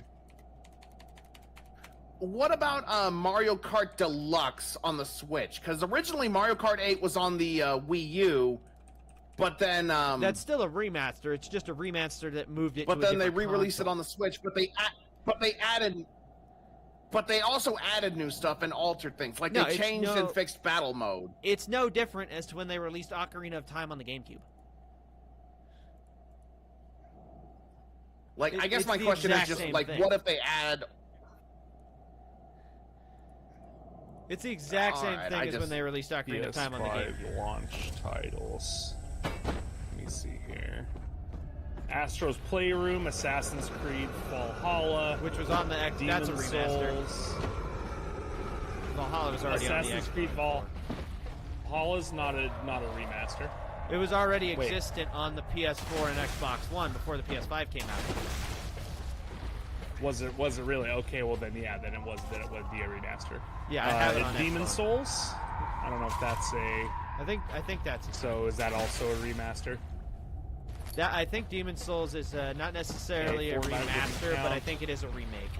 What about Mario Kart Deluxe on the Switch? Because originally Mario Kart 8 was on the Wii U, but then That's still a remaster. It's just a remaster that moved it. but to a then they different re-released it console. on the Switch. But they also added new stuff and altered things. Like No, they it's changed no- and fixed battle mode. It's no different as to when they released Ocarina of Time on the GameCube. Like I guess it's my the question is exact just same like, thing. what if they add? It's the exact same Alright, thing I as when just- they released Ocarina of Time on the GameCube. PS5 launch titles. Let me see here. Astro's Playroom, Assassin's Creed Valhalla, Which was on the X. That's a Demon's remaster. Souls. Valhalla was already on the Assassin's Xbox. Creed Valhalla's not a remaster. It was already Wait. existent on the PS4 and Xbox One before the PS5 came out. Was it really? Okay, well then yeah, then it would be a remaster. Yeah, I have it on Demon's Xbox. Souls? I don't know if that's a I think that's so is that also a remaster? that. I think Demon's Souls is not necessarily a Fortnite wouldn't remaster, but I count. think it is a remake.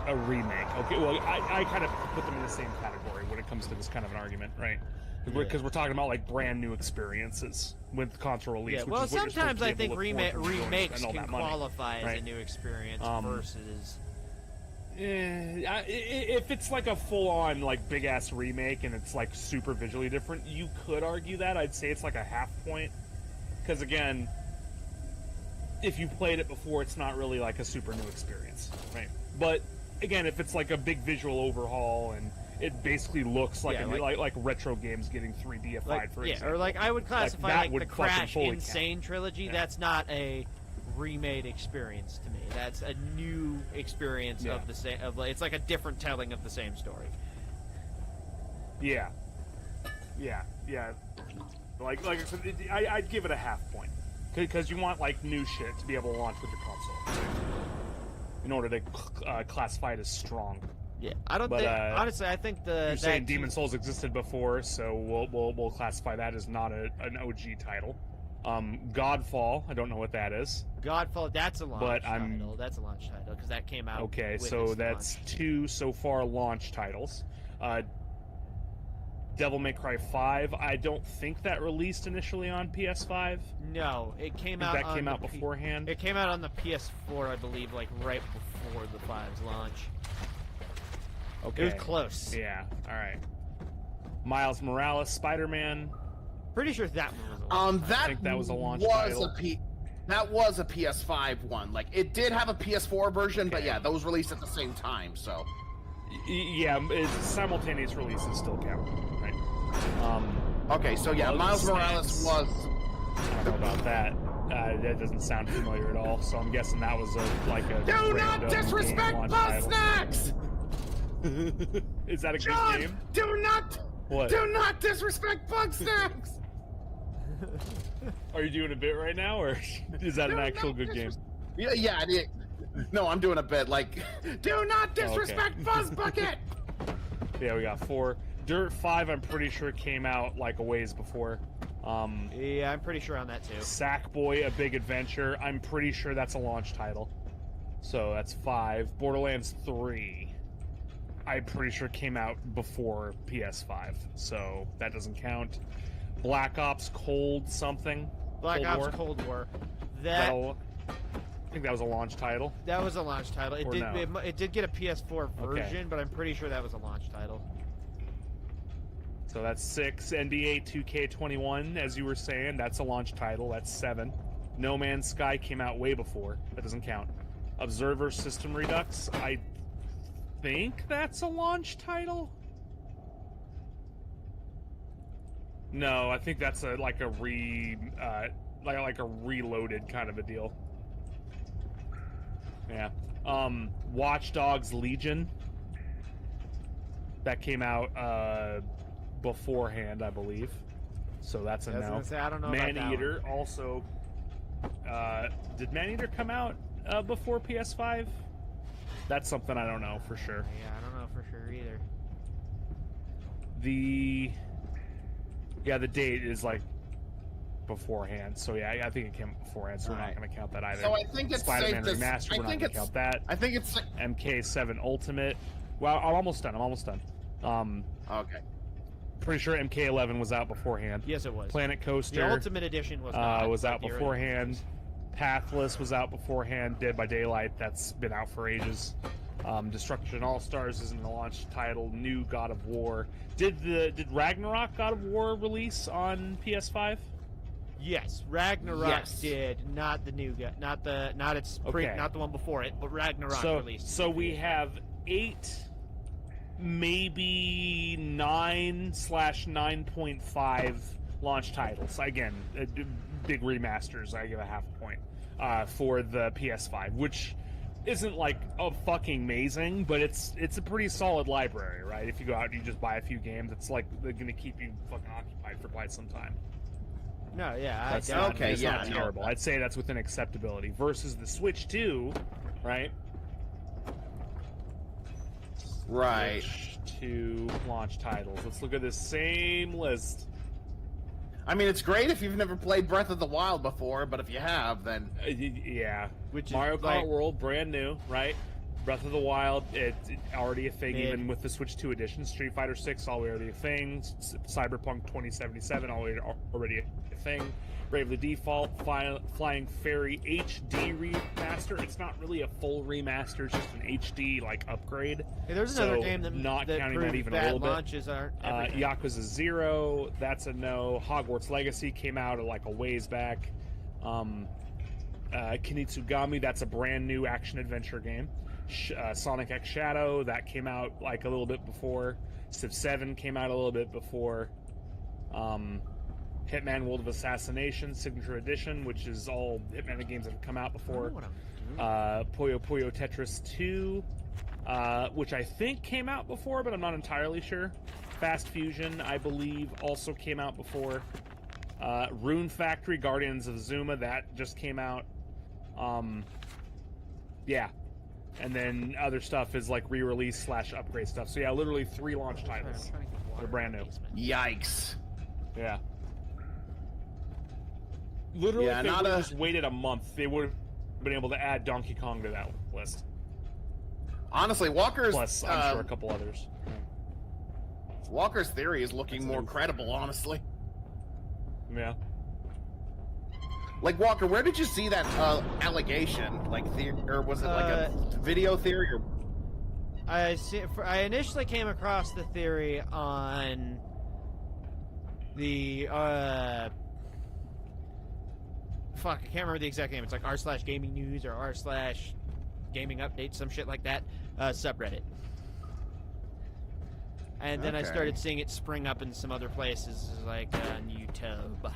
A remake. Okay, well, I kind of put them in the same category when it comes to this kind of an argument, right? Because we're talking about like brand new experiences with console release. Yeah, which well, is what you're sometimes I supposed to be think able to look forward to and remakes spend all can that money, qualify as a right? new experience versus. If it's like a full-on like big-ass remake and it's like super visually different, you could argue that. I'd say it's like a half point, because again, if you played it before, it's not really like a super new experience, right? But again, if it's like a big visual overhaul and it basically looks like Yeah, like retro games getting 3Dified, Like, for yeah, example. or like I would classify that like would the fucking Crash fully count. Insane trilogy. Yeah. That's not a remade experience to me. That's a new experience Yeah. of the same. It's like a different telling of the same story. Yeah. Like I said, I'd give it a half point, because you want like new shit to be able to launch with your console in order to classify it as strong. Yeah, I don't But, think. Honestly, I think You're saying that Demon's Souls existed before, so we'll classify that as not an OG title. Godfall, I don't know what that is. Godfall. That's a launch But title. That's a launch title because that came out. Okay, with so this that's launch. 2 so far launch titles. Devil May Cry 5, I don't think that released initially on PS5. No, it came I out. think that on came the out beforehand. It came out on the PS4, I believe, like right before the 5's launch. Okay. It was close. Yeah, alright. Miles Morales, Spider-Man. Pretty sure that one was a launch. That I think that was a launch was title. that was a PS5 one. Like it did have a PS4 version, but Okay. yeah, those released at the same time. So Yeah, simultaneous releases still count, right? okay, so yeah, Well, Miles snacks. Morales was. I don't know about that. That doesn't sound familiar at all, so I'm guessing that was a Do not random disrespect game launch Buzz title. Snacks! Is that a good John, game? do not What? do not disrespect Bug Snacks! Are you doing a bit right now, or is that an Do actual not good game? Yeah. No, I'm doing a bit. Like, do not disrespect Buzz Bucket! Yeah, we got 4. Dirt 5, I'm pretty sure came out like a ways before. Yeah, I'm pretty sure on that too. Sackboy: A Big Adventure, I'm pretty sure that's a launch title. So that's 5. Borderlands 3, I'm pretty sure came out before PS5, so that doesn't count. Black Ops Cold something. Black Cold Ops War. Cold War. I think that was a launch title. That was a launch title. It Or did. no? It did get a PS4 version, Okay. but I'm pretty sure that was a launch title. So that's 6. NBA 2K21, as you were saying, that's a launch title. That's 7. No Man's Sky came out way before. That doesn't count. Observer System Redux, I think that's a launch title. No, I think that's like a reloaded kind of a deal. Yeah. Watch Dogs Legion. That came out beforehand, I believe. So that's a I was no. gonna say, I don't know about that Man-Eater also. Did Man-Eater come out before PS5? That's something I don't know for sure. Yeah, I don't know for sure either. The date is like beforehand. So yeah, I think it came beforehand. So we're not Alright. going to count that either. So I think it's Spider-Man safe to. Remastered. We're not going to count that. I think it's. MK7 Ultimate. Well, I'm almost done. Okay. Pretty sure MK11 was out beforehand. Yes, it was. Planet Coaster The Ultimate Edition was not. was out the early beforehand. ones. Pathless was out beforehand. Dead by Daylight, that's been out for ages. Destruction All Stars isn't a launch title. New God of War. Did Ragnarok God of War release on PS5? Yes, Ragnarok Yes. did. Not the new guy. Not the one before it, but Ragnarok released. So we have 8, maybe 9/9.5 launch titles. Again, big remasters. I give a half a point for the PS5, which isn't like fucking amazing, but it's a pretty solid library, right? If you go out and you just buy a few games, it's like they're gonna keep you fucking occupied for quite some time. No, yeah, That's I not, okay, it's yeah, not no. terrible. I'd say that's within acceptability. Versus the Switch 2, right? Right. Switch 2 launch titles. Let's look at this same list. I mean, it's great if you've never played Breath of the Wild before, but if you have, then Yeah. Which is Mario Kart like- World, brand new, right? Breath of the Wild, it's already a thing, Mid. even with the Switch 2 edition. Street Fighter 6, already a thing. Cyberpunk 2077, already a thing. Bravely Default, Flying Fairy HD remaster. It's not really a full remaster, it's just an HD like upgrade. Hey, there's So, another game that not that counting proved that even a bad little bit. launches aren't everything. Yakuza 0, that's a no. Hogwarts Legacy came out like a ways back. Kinitsugami, that's a brand new action adventure game. Sonic X Shadow, that came out like a little bit before. Civ 7 came out a little bit before. Hitman World of Assassination Signature Edition, which is all Hitman games that have come out I before. don't know what I'm doing. Puyo Puyo Tetris 2, which I think came out before, but I'm not entirely sure. Fast Fusion, I believe, also came out before. Rune Factory, Guardians of Zuma, that just came out. Yeah. And then other stuff is like re-release / upgrade stuff. So yeah, literally 3 launch titles. I'm trying to get water They're brand in the new. basement. yikes. Yeah. Literally, Yeah, if they not would a- have just waited a month, they would have been able to add Donkey Kong to that list. Honestly, Walker's Plus, I'm sure a couple others. Walker's theory is looking more credible, honestly. Yeah. Like, Walker, where did you see that allegation? Like, or was it like a video theory? Or I initially came across the theory on the fuck, I can't remember the exact name. It's like r/gaming news or r/gaming updates, some shit like that, subreddit. And then I Okay. started seeing it spring up in some other places, like on YouTube.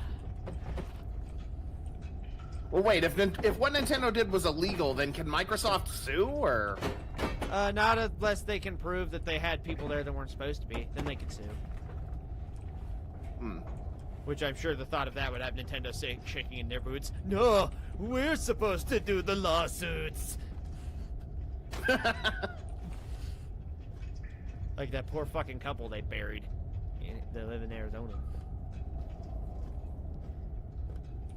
well, wait. If what Nintendo did was illegal, then can Microsoft sue? Or Not unless they can prove that they had people there that weren't supposed to be. Then they could sue. Which I'm sure the thought of that would have Nintendo shaking in their boots. No, we're supposed to do the lawsuits. Like that poor fucking couple they buried. They live in Arizona.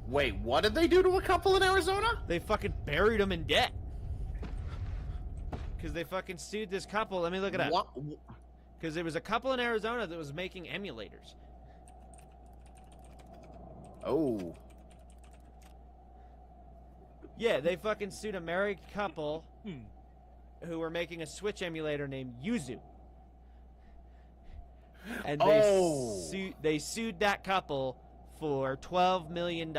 wait, what did they do to a couple in Arizona? They fucking buried them in debt. Because they fucking sued this couple. Let me look it up. What? Because there was a couple in Arizona that was making emulators. Oh. Yeah, they fucking sued a married couple who were making a Switch emulator named Yuzu. And they sued that couple for $12 million.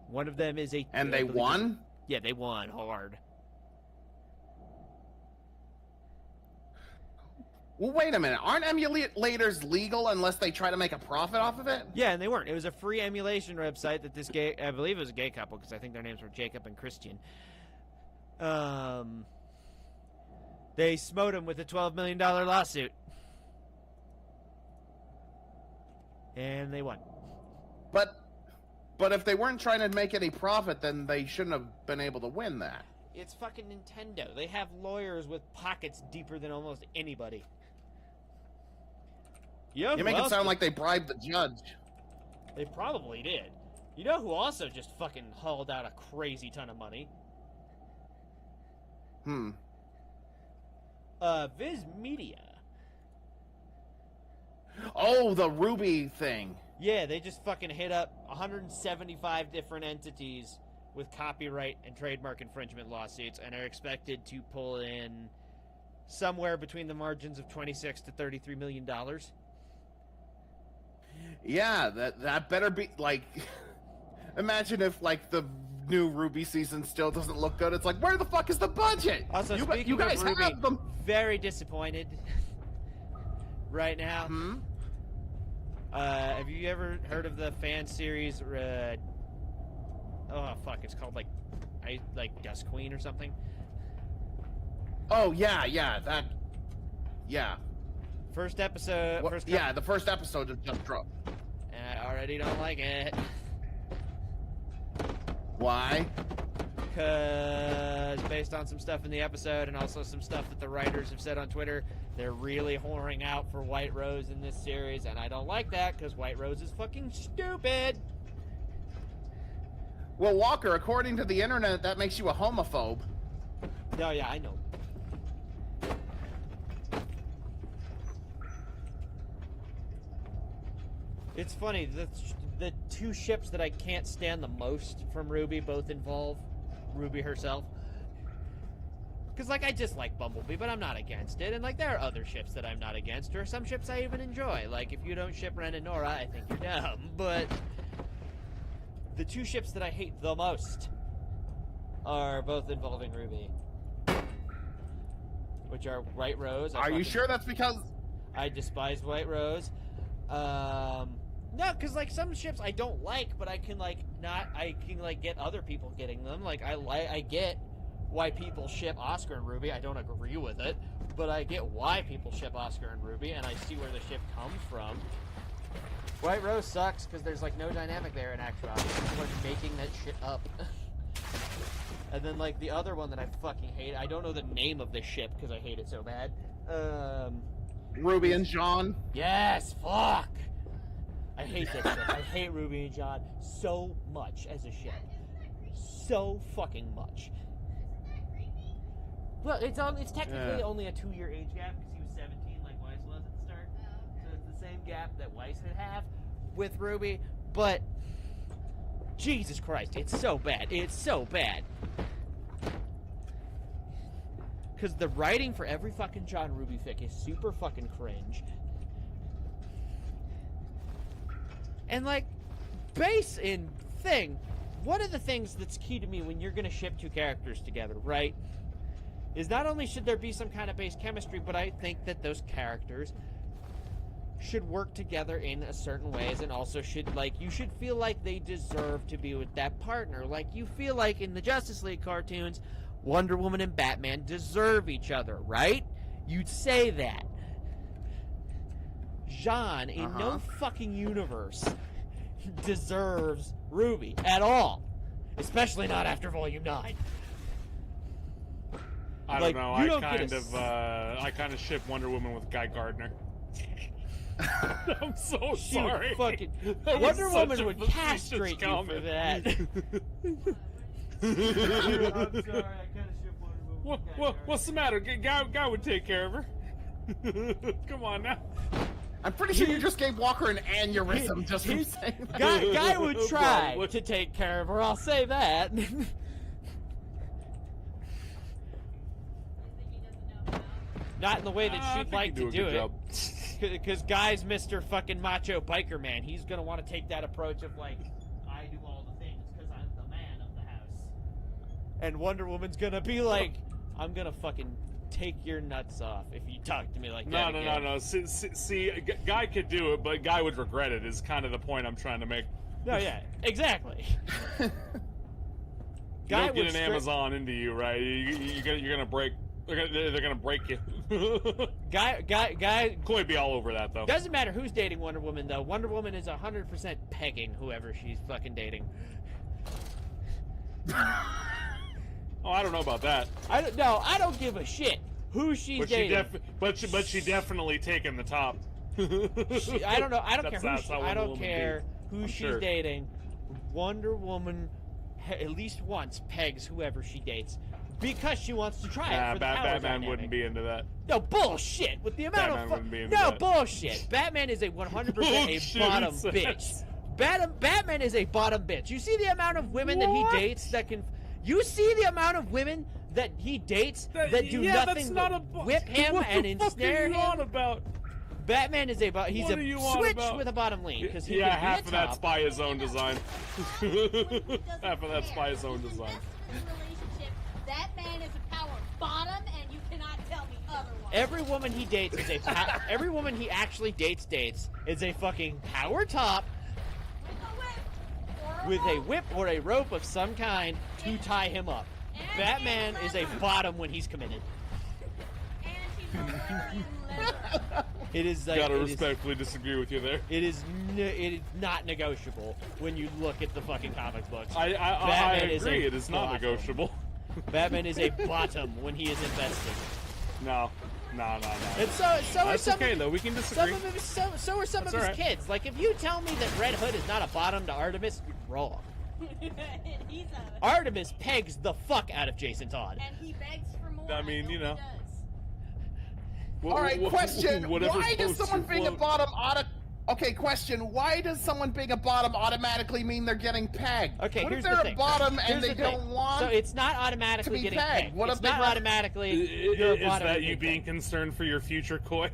One of them is a... And they won? Yeah, they won hard. Well, wait a minute. Aren't emulators legal unless they try to make a profit off of it? Yeah, and they weren't. It was a free emulation website that this gay... I believe it was a gay couple, because I think their names were Jacob and Christian. They smote him with a $12 million lawsuit. And they won. But if they weren't trying to make any profit, then they shouldn't have been able to win that. It's fucking Nintendo. They have lawyers with pockets deeper than almost anybody. You make it sound like they bribed the judge. They probably did. You know who also just fucking hauled out a crazy ton of money? Viz Media. Oh, the Ruby thing. Yeah, they just fucking hit up 175 different entities with copyright and trademark infringement lawsuits and are expected to pull in somewhere between the margins of $26 to $33 million. Yeah, that better be, like... Imagine if, like, the new Ruby season still doesn't look good. It's like, where the fuck is the budget? Also, speaking you guys of Ruby, have them. very disappointed right now. Have you ever heard of the fan series? Oh fuck! It's called like Dust Queen or something. Oh yeah, that. Yeah. First episode. The first episode just dropped. And I already don't like it. Why? Because based on some stuff in the episode and also some stuff that the writers have said on Twitter, they're really whoring out for White Rose in this series, and I don't like that because White Rose is fucking stupid. Well, Walker, according to the internet, that makes you a homophobe. Oh yeah, I know. It's funny, the two ships that I can't stand the most from Ruby both involve Ruby herself. Because, like, I dislike Bumblebee, but I'm not against it. And, like, there are other ships that I'm not against, or some ships I even enjoy. Like, if you don't ship Ren and Nora, I think you're dumb. But the two ships that I hate the most are both involving Ruby. Which are White Rose. Are you sure that's because... I despise White Rose. No, because, like, some ships I don't like, but I can, like, get other people getting them. Like, I get why people ship Oscar and Ruby. I don't agree with it, but I get why people ship Oscar and Ruby, and I see where the ship comes from. White Rose sucks, because there's, like, no dynamic there in actuality. People are making that shit up. And then, like, the other one that I fucking hate, I don't know the name of this ship, because I hate it so bad. Ruby and John? Yes, fuck! I hate this ship. I hate Ruby and John so much as a ship. So fucking much. Well, it's technically only a 2-year age gap because he was 17 like Weiss was at the start. So it's the same gap that Weiss would have with Ruby, but Jesus Christ, it's so bad. It's so bad. Because the writing for every fucking John Ruby fic is super fucking cringe. And, like, base in thing, one of the things that's key to me when you're going to ship two characters together, right, is not only should there be some kind of base chemistry, but I think that those characters should work together in a certain ways, and also should, like, you should feel like they deserve to be with that partner. Like, you feel like in the Justice League cartoons, Wonder Woman and Batman deserve each other, right? You'd say that. Jean, in no fucking universe, deserves Ruby at all. Especially not after Volume 9. I Like, don't know. you don't I kind of ship Wonder Woman with Guy Gardner. I'm so She sorry. would fucking That was Wonder such Woman a would facetious castrate you for comment. that. I'm sorry, I kind of shipped Wonder Woman. What's the matter? Guy would take care of her. Come on now. I'm pretty sure you just gave Walker an aneurysm just from saying that. Guy would No try problem. to take care of her, I'll say that. You think he doesn't know how? Not in the way that I she'd think like he'd to do a do good it. job. Because Guy's Mr. fucking macho biker man. He's gonna want to take that approach of like, I do all the things because I'm the man of the house. And Wonder Woman's gonna be like, I'm gonna fucking take your nuts off if you talk to me like that. No. See, Guy could do it, but Guy would regret it. Is kind of the point I'm trying to make. No, yeah, exactly. You Guy don't would get an Amazon into you, right? You're gonna break. They're gonna break you. Guy. Coy be all over that though. Doesn't matter who's dating Wonder Woman though. Wonder Woman is 100% pegging whoever she's fucking dating. Oh, I don't know about that. I don't give a shit who she's dating. But she definitely taking the top. I don't know. I don't care who That's she, how I Wonder don't Woman care be. who I'm she's sure. dating. Wonder Woman at least once pegs whoever she dates because she wants to try it for the power Batman dynamic. wouldn't be into that. No bullshit. With the amount Batman of wouldn't be into no that. bullshit. Batman is a 100% Bullshit, a bottom he says. bitch. Batman is a bottom bitch. You see the amount of women that he What? dates that can. You see the amount of women that he dates that do yeah, nothing that's not but a whip him what and the fuck ensnare are you on him. about? Batman is a he's What are you a on switch about? with a bottom lean because he Yeah, can be half a of that's top. by his own design. Doesn't Half of that's care. by his own He's design. invested in the relationship. That man is a power bottom, and you cannot tell me otherwise. Every woman he dates is a every woman he actually dates is a fucking power top with a whip or a rope of some kind to tie him up. Batman is a bottom when he's committed. And she's wearing leather. It is like, Gotta it is- respectfully disagree with you there. it is not negotiable when you look at the fucking comic books. I Batman is agree. a It is not bottom. negotiable. Batman is a bottom when he is invested. No. And so are That's some okay of, though. We can some disagree. of his, so are some That's of his alright. kids. Like if you tell me that Red Hood is not a bottom to Artemis, you're wrong. And he's a. Artemis pegs the fuck out of Jason Todd. And he begs for more. I mean, you know. He does. What- All right, what- question. whatever's Why does supposed to someone being a float. bottom Okay, question. Why does someone being a bottom automatically mean they're getting pegged? Okay, what here's if they're the thing. a bottom Here's and they the thing. don't want So it's not automatically to be getting pegged. pegged. What It's if they not run- automatically you're a Is bottom. that and you get being pegged. concerned for your future, Coy?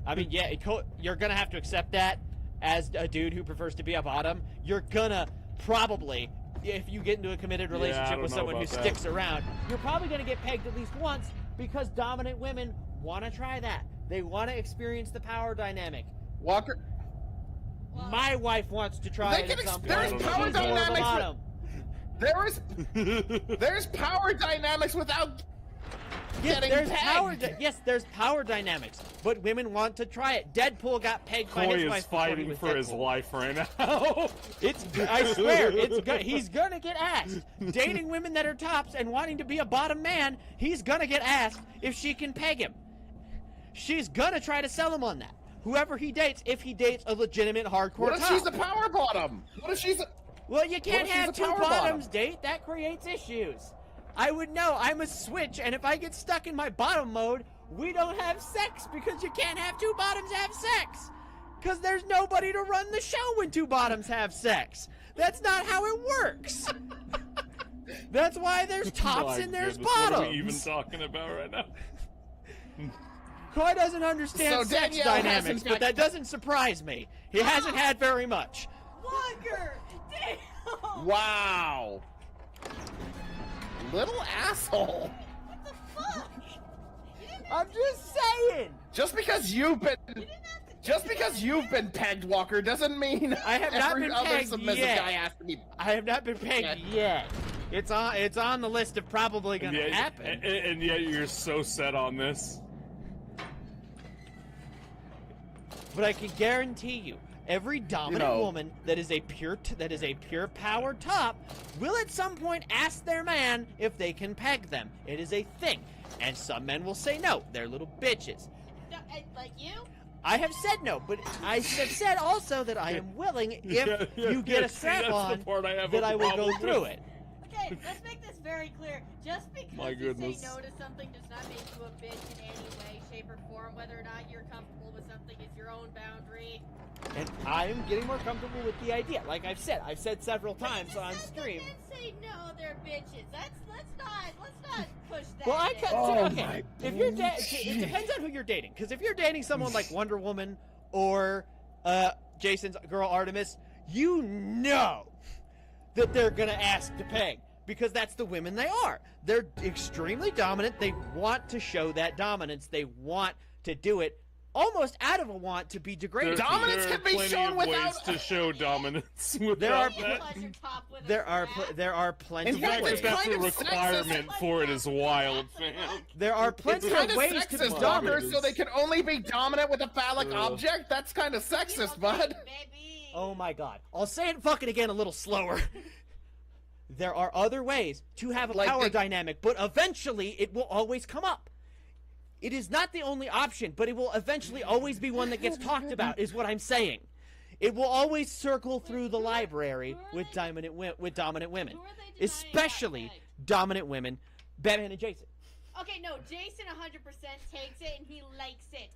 I mean, yeah, you're gonna have to accept that as a dude who prefers to be a bottom. You're gonna probably, if you get into a committed Yeah, I relationship don't with know someone who about that. sticks around, you're probably gonna get pegged at least once because dominant women want to try that. They want to experience the power dynamic. Walker? Well, My wife wants to try They it can at some ex- there's point. power She's more of a dynamics with- bottom. There's power dynamics without Yes, getting there's pegged. there's power dynamics, but women want to try it. Deadpool got pegged by Coy his is wife before he fighting was for his Deadpool. life right now. I swear, he's gonna get asked. Dating women that are tops and wanting to be a bottom man, he's gonna get asked if she can peg him. She's gonna try to sell him on that. Whoever he dates, if he dates a legitimate hardcore What if top. she's a power bottom? What if she's a... Well, you can't if she's have a two power bottoms bottom? date. That creates issues. I would know. I'm a switch, and if I get stuck in my bottom mode, we don't have sex because you can't have two bottoms have sex. Because there's nobody to run the show when two bottoms have sex. That's not how it works. That's why there's tops My and there's goodness, What are we even bottoms. talking about right now? Coy doesn't understand So sex Danielle has, dynamics, in but fact- that doesn't surprise me. He hasn't had very much. Walker! Damn! Wow. Little asshole. What the fuck? You didn't I'm just saying. Just because you've been pegged, Walker, doesn't mean I have not every been other pegged submissive yet. guy has to be. I have not been pegged yet. It's on the list of probably going to happen. And yet you're so set on this. But I can guarantee you, every dominant know- woman that is a pure power top will at some point ask their man if they can peg them. It is a thing, and some men will say no. They're little bitches. like you? I have said no, but I have said also that I am willing if Yeah, you get a see, strap that's on the part I have that a I will go problem through with. it. Okay, let's make this very clear. Just because My you goodness. say no to something does not make you a bitch in any way, shape, or form. Whether or not you're comfortable with something is your own boundary. And I'm getting more comfortable with the idea. Like I've said several times on stream. They didn't say no, they're bitches. Let's not push that. Well, I down. can't. Oh Okay, my if you're bullshit. it depends on who you're dating. Because if you're dating someone like Wonder Woman or Jason's girl Artemis, you know that they're gonna ask to peg because that's the women they are. They're extremely dominant. They want to show that dominance. They want to do it almost out of a want to be degraded. Dominance there are can be plenty shown of without- ways to show dominance. There are without that. Pleasure top with a There are strap. plenty In The of fact fact, that ways. it's that's a kind of requirement sexist. for it is wild, fam. There are It's plenty kind of of ways to be sexist, dominant. Walker, so they can only be dominant with a phallic Ugh. object? That's kind of sexist, bud. Baby. Oh my god. I'll say it fucking again a little slower. There are other ways to have a Like power the- dynamic, but eventually it will always come up. It is not the only option, but it will eventually always be one that gets talked about, is what I'm saying. It will always circle through the library with dominant women, Who are they denying especially that peg? dominant women, Batman and Jason. Okay, no, Jason 100% takes it and he likes it.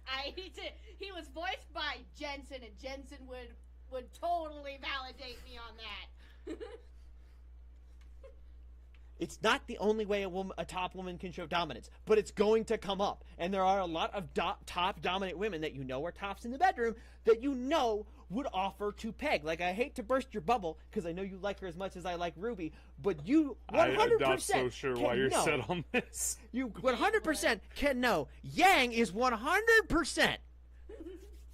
He was voiced by Jensen, and Jensen would totally validate me on that. It's not the only way a top woman can show dominance, but it's going to come up. And there are a lot of top dominant women that you know are tops in the bedroom that you know would offer to peg. Like, I hate to burst your bubble because I know you like her as much as I like Ruby, but you 100% I'm not so sure why can you're know. set on this. You 100% can know Yang is 100%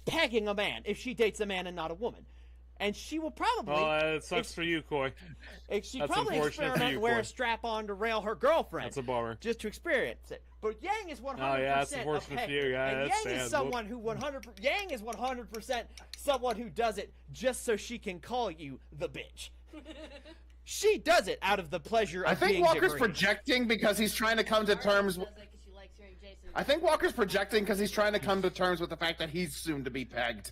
pegging a man if she dates a man and not a woman. And she will probably... Oh, it sucks for you, Koi. She That's probably unfortunate for experiment you, and wear Corey. a strap-on to rail her girlfriend. That's a bummer. Just to experience it. But Yang is 100% Oh, yeah, that's a unfortunate for pecker. you. Yeah, and that's Yang sad. is someone who 100... Yang is 100% someone who does it just so she can call you the bitch. She does it out of the pleasure of I think being Walker's degraded. projecting because he's trying to come to terms. Does it 'cause she likes hearing Jason. I think Walker's projecting because he's trying to come to terms with the fact that he's soon to be pegged.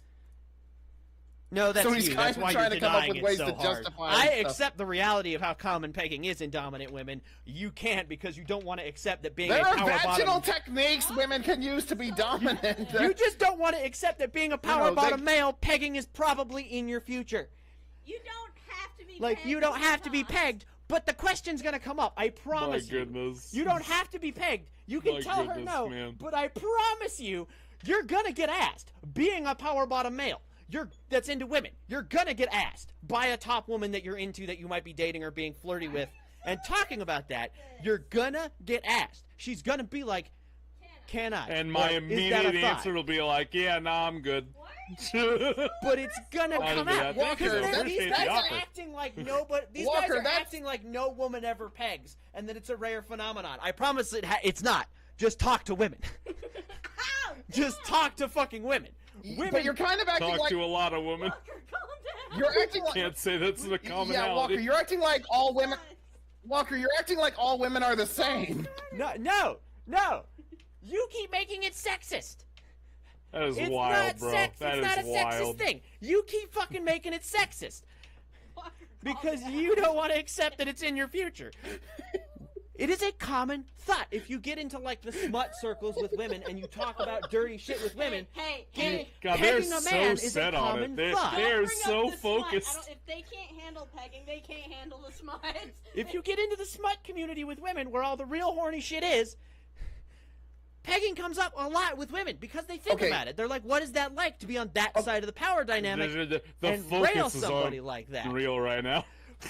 No, that's So he's you. kind That's of why trying you're to come up denying with it ways so to hard. justify I stuff. accept the reality of how common pegging is in dominant women. You can't because you don't want to accept that being There a are power vaginal bottom... techniques women can use to be dominant. You just don't want to accept that being a power they- bottom male, pegging is probably in your future. You don't have to be Like, pegged you don't to have to be boss. pegged, but the question's gonna come up. I promise My goodness. you. You don't have to be pegged. You can My tell her goodness, no, man. but I promise you, you're gonna get asked. Being a power bottom male, that's into women, you're gonna get asked by a top woman that you're into, that you might be dating or being flirty with, and talking about that. You're gonna get asked. She's gonna be like, "Can I?" And my Or, "Is that a immediate thought?" answer will be like, yeah, nah, I'm good. What? But it's gonna I'll come do out that. Thank because you. these Appreciate guys the are offer. acting like nobody. These Walker, guys are that's- acting like no woman ever pegs, and that it's a rare phenomenon. I promise it's not. Just talk to women. Ow! Just talk to fucking women. Women. But you're kind of acting Talk like to a lot of women. Walker, calm down. you're acting like Can't say that's a commonality. yeah, Walker. You're acting like all women. Walker, you're acting like all women are the same. No. You keep making it sexist. That is It's wild, not bro. sex. That It's not a is sexist wild. thing. You keep fucking making it sexist Walker, calm because down. you don't want to accept that it's in your future. It is a common thought. If you get into like the smut circles with women and you talk about dirty shit with women, Hey. God, they're pegging a so man is a set on common it. They're, thought. they're Don't bring up so the smut. focused. If they can't handle pegging, they can't handle the smut. if you get into the smut community with women where all the real horny shit is, pegging comes up a lot with women because they think Okay. about it. They're like, what is that like to be on that side of the power dynamic The and focus rail is somebody on like that? real right now.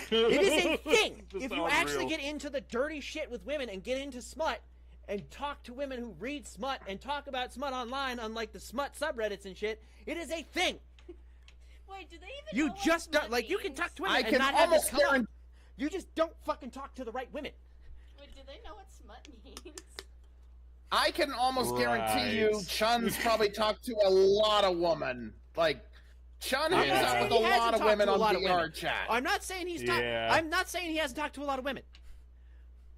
It is a thing. Just If you on actually real. get into the dirty shit with women and get into smut and talk to women who read smut and talk about smut online on like the smut subreddits and shit, it is a thing. Wait, do they even You know what just don't smut like you can means? talk to women I and can not have this almost come up. guarantee. You just don't fucking talk to the right women. Wait, do they know what smut means? I can almost guarantee you, Right. Chun's probably talked to a lot of women. Like, Chun hangs Yeah. out saying with he a hasn't lot of talked women to a on lot of VR women. chat. I'm not saying he's Yeah. I'm not saying he hasn't talked to a lot of women.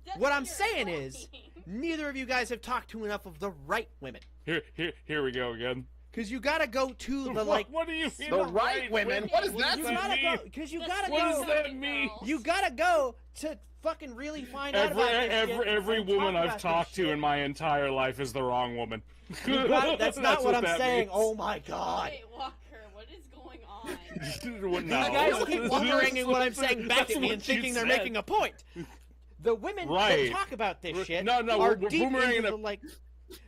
That's What I'm you're saying implying. is, neither of you guys have talked to enough of the right women. Here we go again. Because you gotta go to the, like... What do you mean? The right women? What does that You mean? gotta go... Because you gotta What does go... that mean? You gotta go to fucking really find out about this shit Every and woman talk I've about talked this to shit. in my entire life is the wrong woman. That's not what I'm that saying. means. Oh my god. Wait, Walker, what is going on? What You now? guys keep wondering what I'm saying back That's at me what and thinking you they're said. making a point. The women Right. that talk about this shit No, are we're deep boomeranging into it the, like...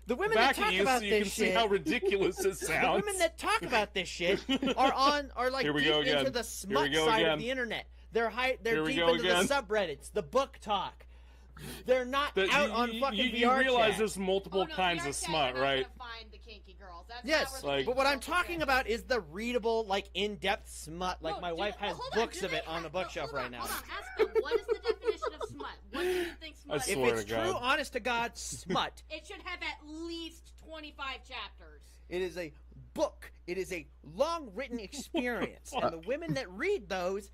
The women back that talk at you about so you this can see shit... how ridiculous it The sounds. women that talk about this shit are like Here we deep go into again. the Here smut we go side again. of the internet. They're Here we deep go into again. the subreddits, the book talk. They're not That- out on fucking you VR realize chat. there's multiple Oh, no, kinds VR of chat, smut, you're not right? gonna find the kinky girls. That's Yes, not where the like- but what I'm kinky girls talking are. about is the readable, like in-depth smut. Like No, my do wife they- has hold on, books do of they it on the have- bookshelf hold right on, now. Hold on, ask them, what is the definition of smut? What do you think smut I is? If swear it's to God. true, honest to God, smut, It should have at least 25 chapters. it is a book. It is a long written experience, and the women that read those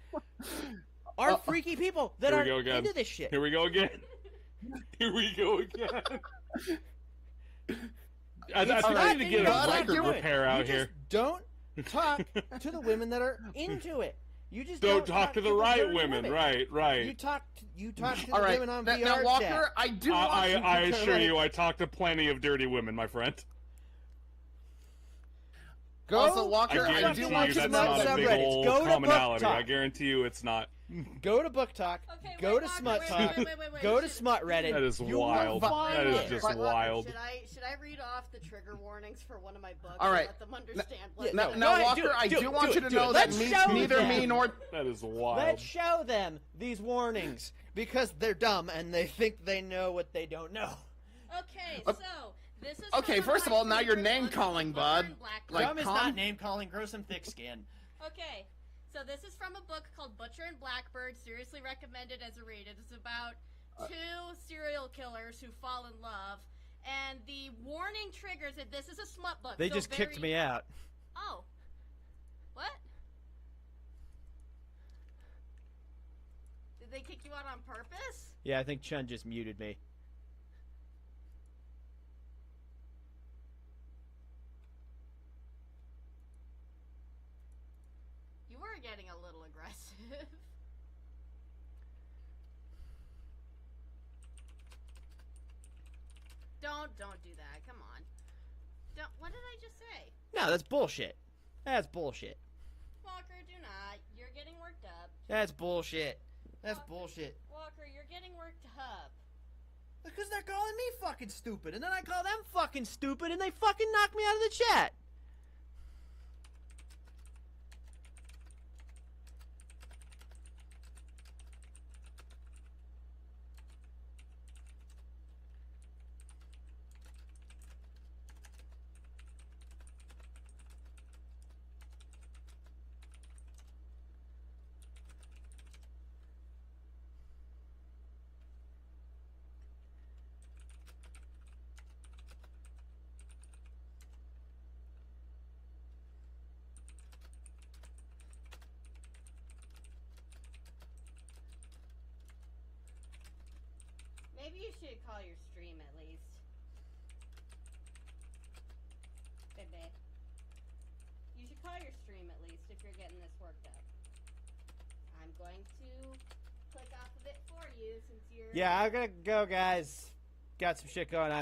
are freaky people that Here are we go again. into this shit. Here we go again. Here we go again. I think not I need to in get your a record doing. repair out You here. just don't talk to the women that are into it. You just Don't talk to the right dirty women. Right, You right. talk to the All right. women on Now, VR Walker, chat. I do want I you to assure you, I talk to plenty of dirty women, my friend. Go. Also, I Walker, I guarantee do you want that's you to smut not know a big subreddits. old Go to Book commonality. Talk. I guarantee you it's not. Go to Book Talk. Okay, Go wait, to Walker, Smut wait, Talk. wait. Go to Should- Smut Reddit. That is You will wild. find That is it. just Walker, wild. Should I read off the trigger warnings for one of my books? All and right. let them understand what Now, Go now ahead, Walker, do it, I do do it, want do you it, to do know it. that Let's show neither them. me nor That is wild. Let's show them these warnings because they're dumb and they think they know what they don't know. Okay, so this is okay, from first of all, now you're Blackbird name book, calling, Butter bud. and Blackbird. Like, dumb is calm- not name calling. Grow some thick skin. Okay, so this is from a book called Butcher and Blackbird, seriously recommended as a read. It is about two serial killers who fall in love, and the warning triggers that this is a smut book. They so just kicked very- me out. Oh. What? Did they kick you out on purpose? Yeah, I think Chun just muted me. You were getting a little aggressive. Don't do that. Come on. Don't. What did I just say? No, that's bullshit. That's bullshit. Walker, do not. You're getting worked up. That's bullshit. That's Walker, bullshit. Walker, you're getting worked up. Because they're calling me fucking stupid, and then I call them fucking stupid, and they fucking knock me out of the chat. Maybe you should call your stream at least. Baby. You should call your stream at least if you're getting this worked up. I'm going to click off of it for you since you're... Yeah, I gotta go, guys. Got some shit going on.